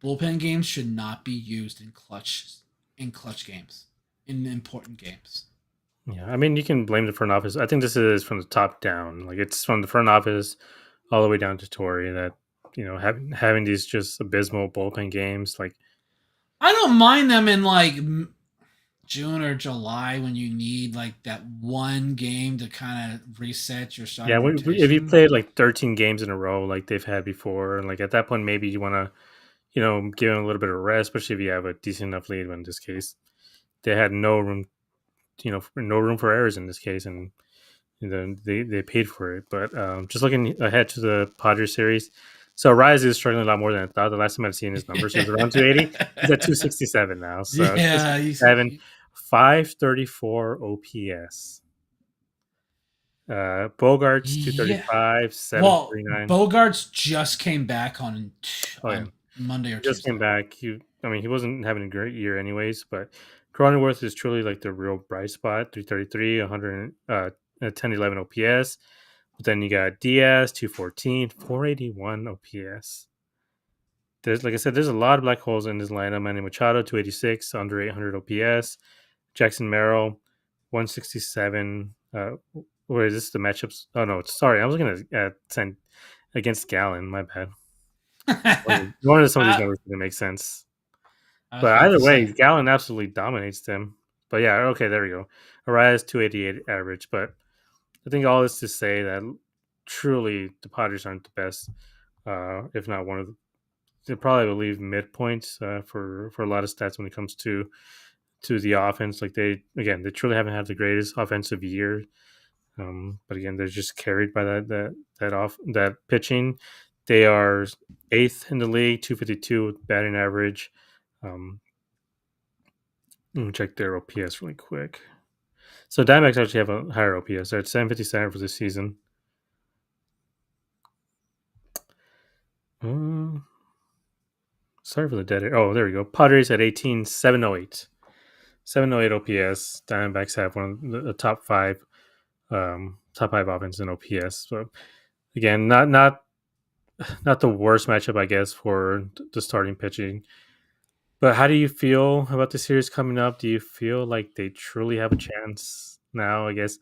bullpen games should not be used in clutch games, in important games? yeah. I mean, you can blame the front office. I think this is from the top down. Like it's from the front office all the way down to Tory that having these just abysmal bullpen games. Like I don't mind them in like June or July when you need like that one game to kind of reset your yeah, starting if you rotation. played like 13 games in a row like they've had before, and like at that point maybe you want to give them a little bit of rest, especially if you have a decent enough lead. But in this case, they had no room, no room for errors in this case, and they paid for it. But just looking ahead to the Padres series, so Rise is struggling a lot more than I thought. The last time I'd seen his numbers, he was around 280. He's at 267 now. So Yeah, 267, 534 OPS. Bogarts yeah. 235, Well, 739. Bogarts just came back Oh yeah, on Monday or he just came Tuesday. back. He wasn't having a great year anyways, but Cronenworth is truly like the real bright spot. 333, 100, 10, 11 OPS. But then you got Diaz, 214, 481 OPS. There's, like I said, there's a lot of black holes in this lineup. Manny Machado, 286, under 800 OPS. Jackson Merrill, 167. Where is this the matchups? Oh no, sorry, I was gonna send against Gallon. My bad. One of some of these I, numbers didn't make sense. I was But about either to way, say. Gallon absolutely dominates them. But yeah, okay, there we go. Arias 288 average. But I think all this to say that truly the Padres aren't the best, if not one of the. They probably will leave midpoints for a lot of stats when it comes to the offense. Like they truly haven't had the greatest offensive year. But again, they're just carried by that pitching. They are eighth in the league, 252 batting average. Um, Let me check their OPS really quick. So Diamondbacks actually have a higher OPS. They're at 757 for this season. Um, Sorry for the dead air. Oh, there we go. Padres at 18, 708. 708 OPS. Diamondbacks have one of the top five offense in OPS. So again, not the worst matchup, I guess, for the starting pitching. But how do you feel about the series coming up? Do you feel like they truly have a chance now? I guess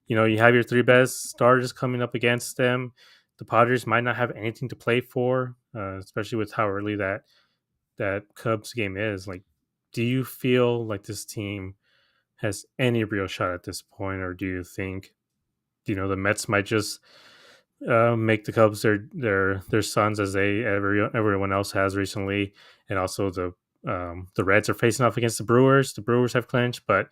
You have your three best starters coming up against them. The Padres might not have anything to play for, especially with how early that Cubs game is. Like, do you feel like this team has any real shot at this point, or do you think the Mets might just make the Cubs their sons as everyone else has recently, and also the Reds are facing off against the Brewers. The Brewers have clinched, but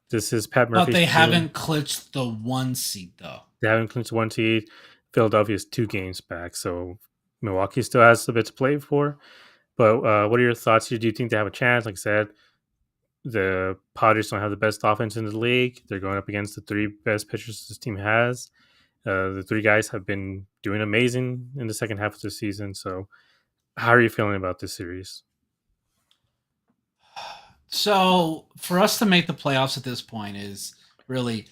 this is Pat But Murphy's they team. haven't clinched the one seed though. They haven't clinched one seed. Philadelphia's 2 games back, so Milwaukee still has a bit to play for. But what are your thoughts here? Do you think they have a chance? Like I said, the Padres don't have the best offense in the league. They're going up against the three best pitchers this team has. The three guys have been doing amazing in the second half of the season. So, how are you feeling about this series? So for us to make the playoffs at this point is really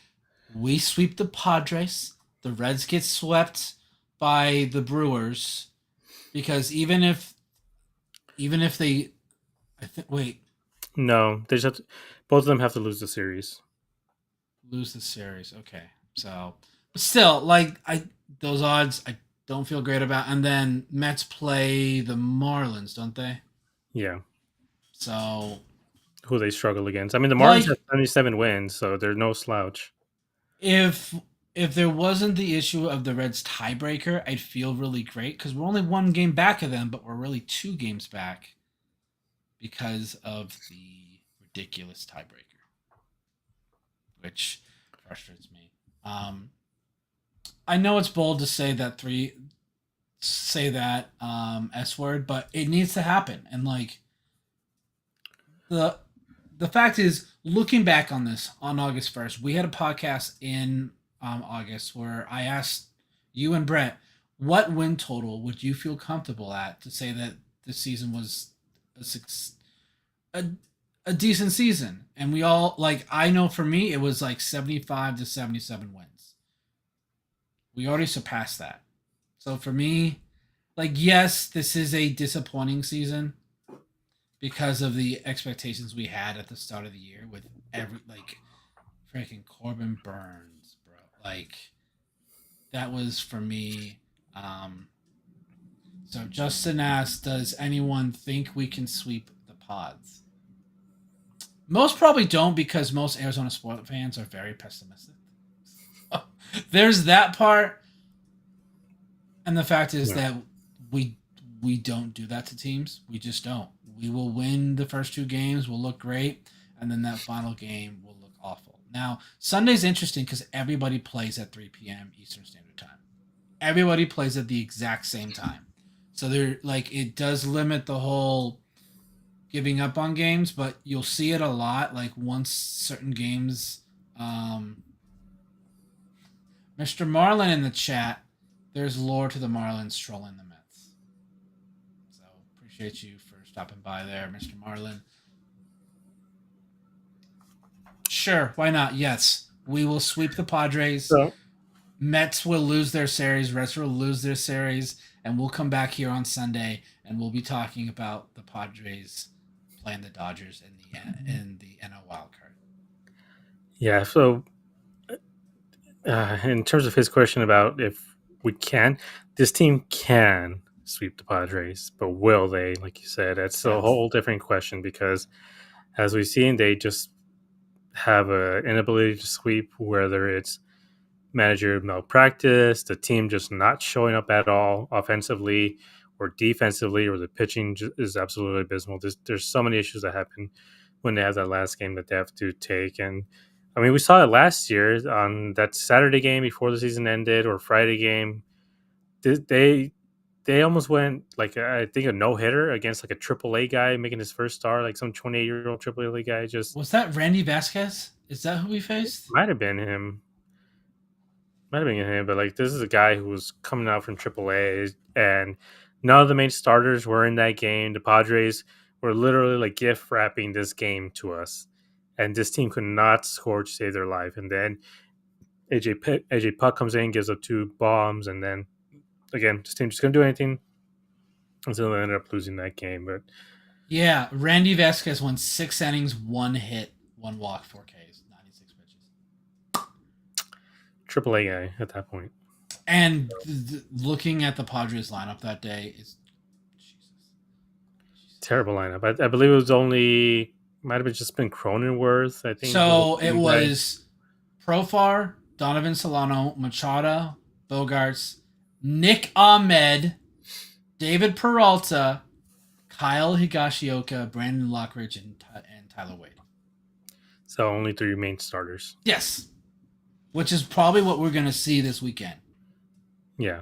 we sweep the Padres, the Reds get swept by the Brewers because even if they I think wait No, they just have to, both of them have to lose the series. lose the series. Okay. So, but still, like those odds, I don't feel great about. And then Mets play the Marlins, don't they? Yeah, So, who they struggle against. I mean, the Marlins have like 77 wins, so they're no slouch. if if there wasn't the issue of the Reds tiebreaker, I'd feel really great because we're only one game back of them, but we're really 2 games back because of the ridiculous tiebreaker, which frustrates me. I know it's bold to say that S word, but it needs to happen. And like the the fact is, looking back on this on August 1st, we had a podcast in August where I asked you and Brett, what win total would you feel comfortable at to say that this season was a a, a decent season? And we all like I know for me it was like 75 to 77 wins. We already surpassed that. So for me, like yes, this is a disappointing season because of the expectations we had at the start of the year with every like freaking Corbin Burns, bro. Like that was for me. So Justin asked, "Does anyone think we can sweep the pods?" Most probably don't because most Arizona sport fans are very pessimistic. There's that part, and the fact is Yeah. that we we don't do that to teams. We just don't. We will win the first 2 games. We'll look great, and then that final game will look awful. Now Sunday's interesting because everybody plays at 3 p.m. Eastern Standard Time. Everybody plays at the exact same time, so they're like it does limit the whole giving up on games, but you'll see it a lot. Like once certain games, um, Mr. Marlin in the chat. There's lore to the Marlins trolling the Mets. So appreciate you for stopping by there, Mr. Marlin. Sure, why not? Yes, we will sweep the Padres. So Mets will lose their series. Reds will lose their series, and we'll come back here on Sunday and we'll be talking about the Padres playing the Dodgers in the NL wild card. yeah, so in terms of his question about if we can, this team can sweep the Padres, but will they? Like you said, that's a Yes. whole different question because as we've seen, they just have an inability to sweep, whether it's manager malpractice, the team just not showing up at all offensively or defensively, or the pitching is absolutely abysmal. There's so many issues that happen when they have that last game that they have to take. And I mean, we saw it last year on that Saturday game before the season ended, or Friday game. They almost went like I think a no hitter against like a AAA guy making his first start, like some 28-year-old AAA guy. Just Was that Randy Vasquez? Is that who we faced? might have been him. Might have been him, but like this is a guy who was coming out from AAA, and none of the main starters were in that game. The Padres were literally like gift wrapping this game to us, and this team could not score to save their life. And then AJ Puck comes in, gives up 2 bombs, and then again, this team just couldn't do anything until they ended up losing that game. But Yeah, Randy Vasquez won 6 innings, 1 hit, 1 walk, 4 Ks, 96 pitches. AAA guy at that point. And looking at the Padres lineup that day is Jesus. Terrible lineup. I believe it was only might have just been Cronenworth. I think was So the it new guy. was Profar, Donovan Solano, Machado, Bogarts, Nick Ahmed, David Peralta, Kyle Higashioka, Brandon Lockridge, and Tyler Wade. So only three main starters. Yes, which is probably what we're going to see this weekend. Yeah,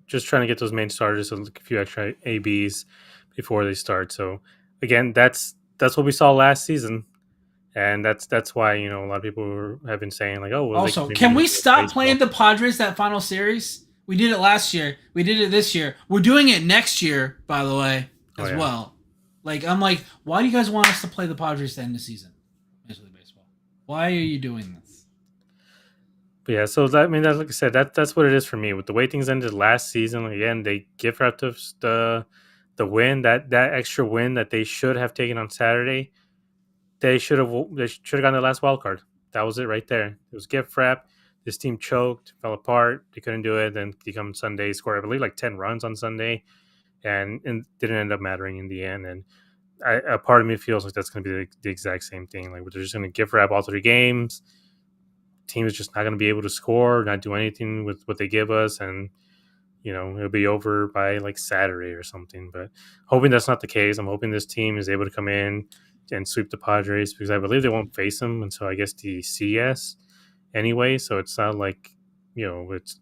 just trying to get those main starters and a few extra ABs before they start. So again, that's what we saw last season, and that's why a lot of people have been saying like, oh, well, they could Also, maybe can we move stop baseball. playing the Padres that final series? We did it last year. We did it this year. We're doing it next year, by the way, Oh as yeah, well. I'm like, why do you guys want us to play the Padres to end the season? Major League Baseball. Why are you doing this? but yeah. So that, I mean, that, like I said, that's what it is for me. With the way things ended last season, again, they give up the win, that extra win that they should have taken on Saturday. They should have gotten the last wild card. That was it right there. It was gift wrap. This team choked, fell apart. They couldn't do it. Then they come Sunday, score I believe like 10 runs on Sunday, and didn't end up mattering in the end. And a part of me feels like that's going to be the exact same thing. Like they're just going to gift wrap all three games. Team is just not going to be able to score, not do anything with what they give us, and it'll be over by like Saturday or something. But hoping that's not the case. I'm hoping this team is able to come in and sweep the Padres because I believe they won't face them until I guess the CS anyway. So it's not like it's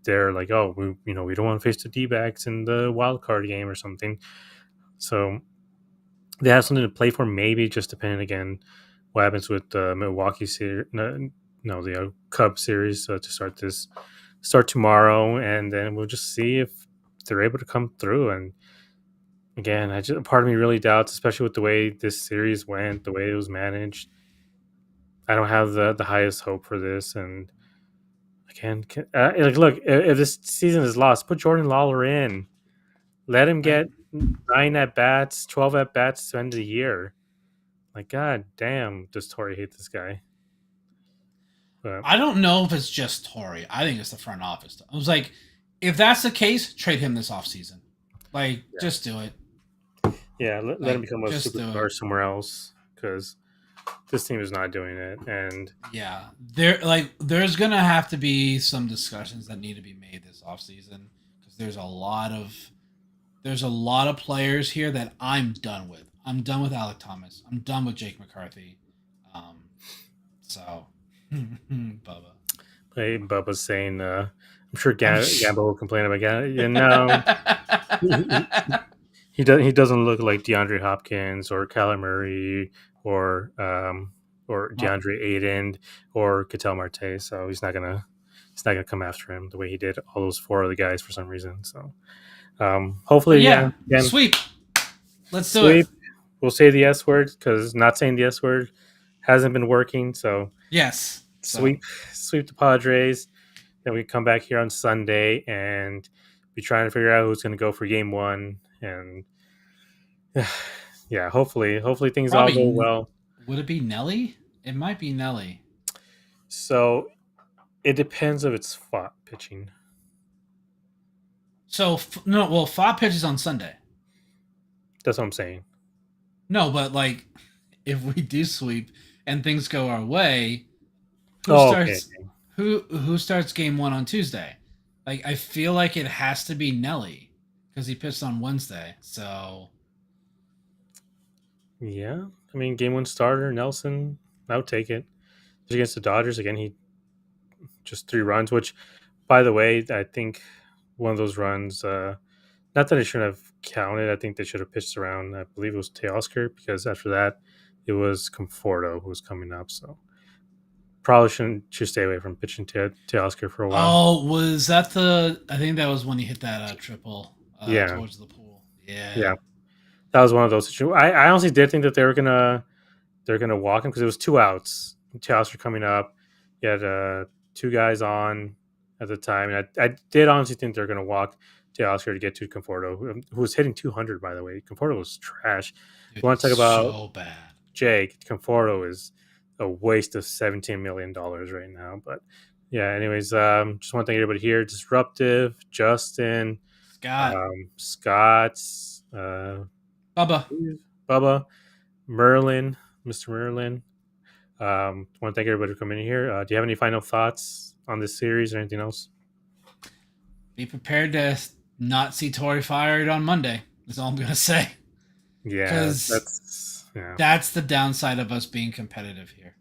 they're like, oh, we don't want to face the Dbacks in the wild card game or something. So they have something to play for, maybe, just depending again what happens with the Milwaukee series. No, the Cubs series to start tomorrow, and then we'll just see if they're able to come through. And again, part of me really doubts, especially with the way this series went, the way it was managed. I don't have the highest hope for this, and again, like, look, if this season is lost, put Jordan Lawler in, let him Right? get 9 at bats, 12 at bats to end the year. Like, god damn, does Torrey hate this guy? But I don't know if it's just Torrey. I think it's the front office. I was like, if that's the case, trade him this offseason. Just do it. yeah, let him become a Just do it. superstar somewhere else because this team is not doing it. And Yeah, there's gonna have to be some discussions that need to be made this offseason because there's a lot of players here that I'm done with. I'm done with Alec Thomas. I'm done with Jake McCarthy. Um, so, Bubba. hey, Bubba's saying, I'm sure I'm Gambo will complain about it. He doesn't look like DeAndre Hopkins or Kyler Murray or Mar- DeAndre Aiden or Cattell Marte. So he's not gonna come after him the way he did all those four other guys for some reason. So but hopefully, yeah, yeah, again, sweep. Let's do it. sweep. We'll say the S word because not saying the S word hasn't been working. So Yes. So sweep the Padres. Then we come back here on Sunday and be trying to figure out who's going to go for game one. And yeah, hopefully things all go probably well. would it be Nelly? It might be Nelly. So it depends if it's fought pitching. So no, well, Fop pitches on Sunday. That's what I'm saying. No, but if we do sweep and things go our way, who Oh, okay. starts who starts game one on Tuesday? I feel like it has to be Nelly because he pitched on Wednesday. So Yeah. I mean, game one starter, Nelson, I would take it. Against the Dodgers, again, he just 3 runs, which, by the way, I think one of those runs, not that it shouldn't have counted. I think they should have pitched around, I believe it was Teoscar, because after that, it was Conforto who was coming up. So probably should stay away from pitching to Oscar for a while. was that the? I think that was when he hit that triple Yeah, towards the pool. yeah, Yeah. that was one of those situations. I honestly did think that they're gonna walk him because it was 2 outs. Oscar coming up, you had 2 guys on at the time, and I did honestly think they're gonna walk Oscar to get to Conforto, who was hitting 200, by the way. Conforto was trash. Dude, You want he's to talk about so bad. Jake? Conforto is a waste of $17 million right now, but Yeah. Anyways, just want to thank everybody here. Disruptive, Justin, Scott, Scott, Bubba. Bubba, Merlin, Mr. Merlin. Want to thank everybody for coming in here. Do you have any final thoughts on this series or anything else? Be prepared to not see Tori fired on Monday. That's all I'm gonna say. Yeah, Because that's. that's the downside of us being competitive here.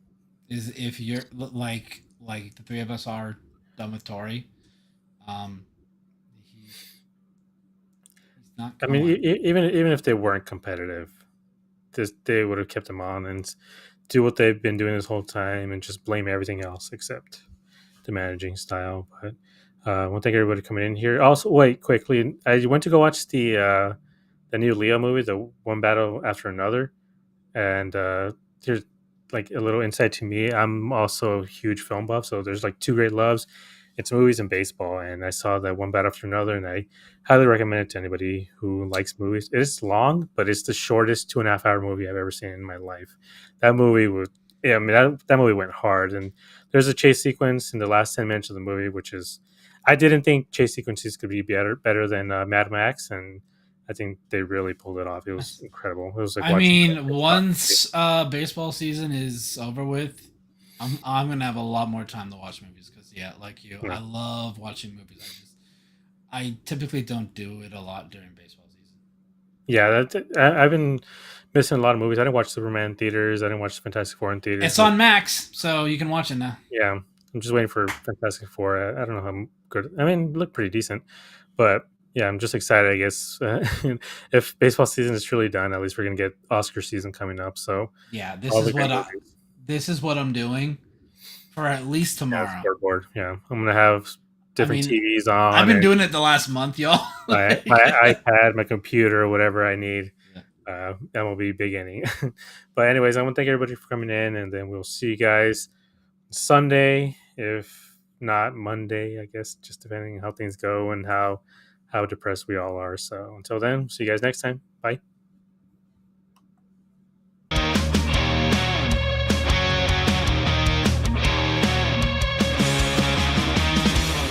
Is if you're like the three of us are done with Tori, um, he he's not I mean, going. even if they weren't competitive, they would have kept them on and do what they've been doing this whole time and just blame everything else except the managing style. But I want to thank everybody coming in here. Also, wait, quickly, I went to go watch the new Leo movie, the One Battle After Another, and here's like a little insight to me. I'm also a huge film buff, so there's like two great loves. It's movies and baseball, and I saw that One Battle After Another, and I highly recommend it to anybody who likes movies. It is long, but it's the shortest 2.5 hour movie I've ever seen in my life. That movie was, yeah, I mean that movie went hard, and there's a chase sequence in the last 10 minutes of the movie, which is, I didn't think chase sequences could be better than Mad Max, and I think they really pulled it off. It was incredible. It was like I watching. mean, once baseball season is over with, I'm gonna have a lot more time to watch movies because yeah, like you, Yeah, I love watching movies. I typically don't do it a lot during baseball season. yeah. I've been missing a lot of movies. I didn't watch Superman in theaters. I didn't watch Fantastic Four in theaters. It's But on Max, so you can watch it now. yeah, I'm just waiting for Fantastic Four. I don't know how good. I mean, it looked pretty decent, but yeah, I'm just excited. I guess if baseball season is truly done, at least we're gonna get Oscar season coming up. So Yeah, all the great movies. this is what I'm doing for at least Yeah, tomorrow. scoreboard. Yeah, I'm gonna have I different mean, TVs I've on been and doing it the last month, y'all. my iPad, my computer, whatever I need. Yeah. MLB Big Inning. But anyways, I want to thank everybody for coming in, and then we'll see you guys Sunday, if not Monday, I guess, just depending on how things go and how depressed we all are. So until then, see you guys next time. Bye.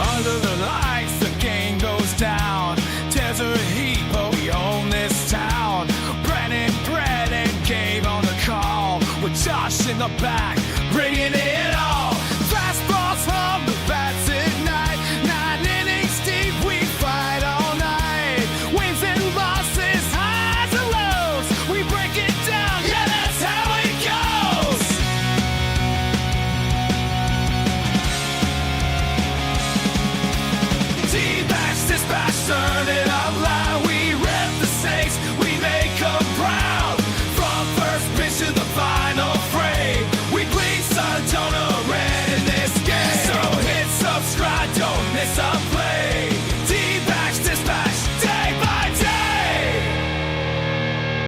Under the lights, the game goes down. Desert heat, but we own this town. Brennan gave on the call with Josh in the back, bringing it all. Fastballs hum, the bats ignite. 9 innings deep, we fight all night. Wins and losses, highs and lows, we break it down. Yeah, that's how it goes. Dbacks, dispatch, turn it on.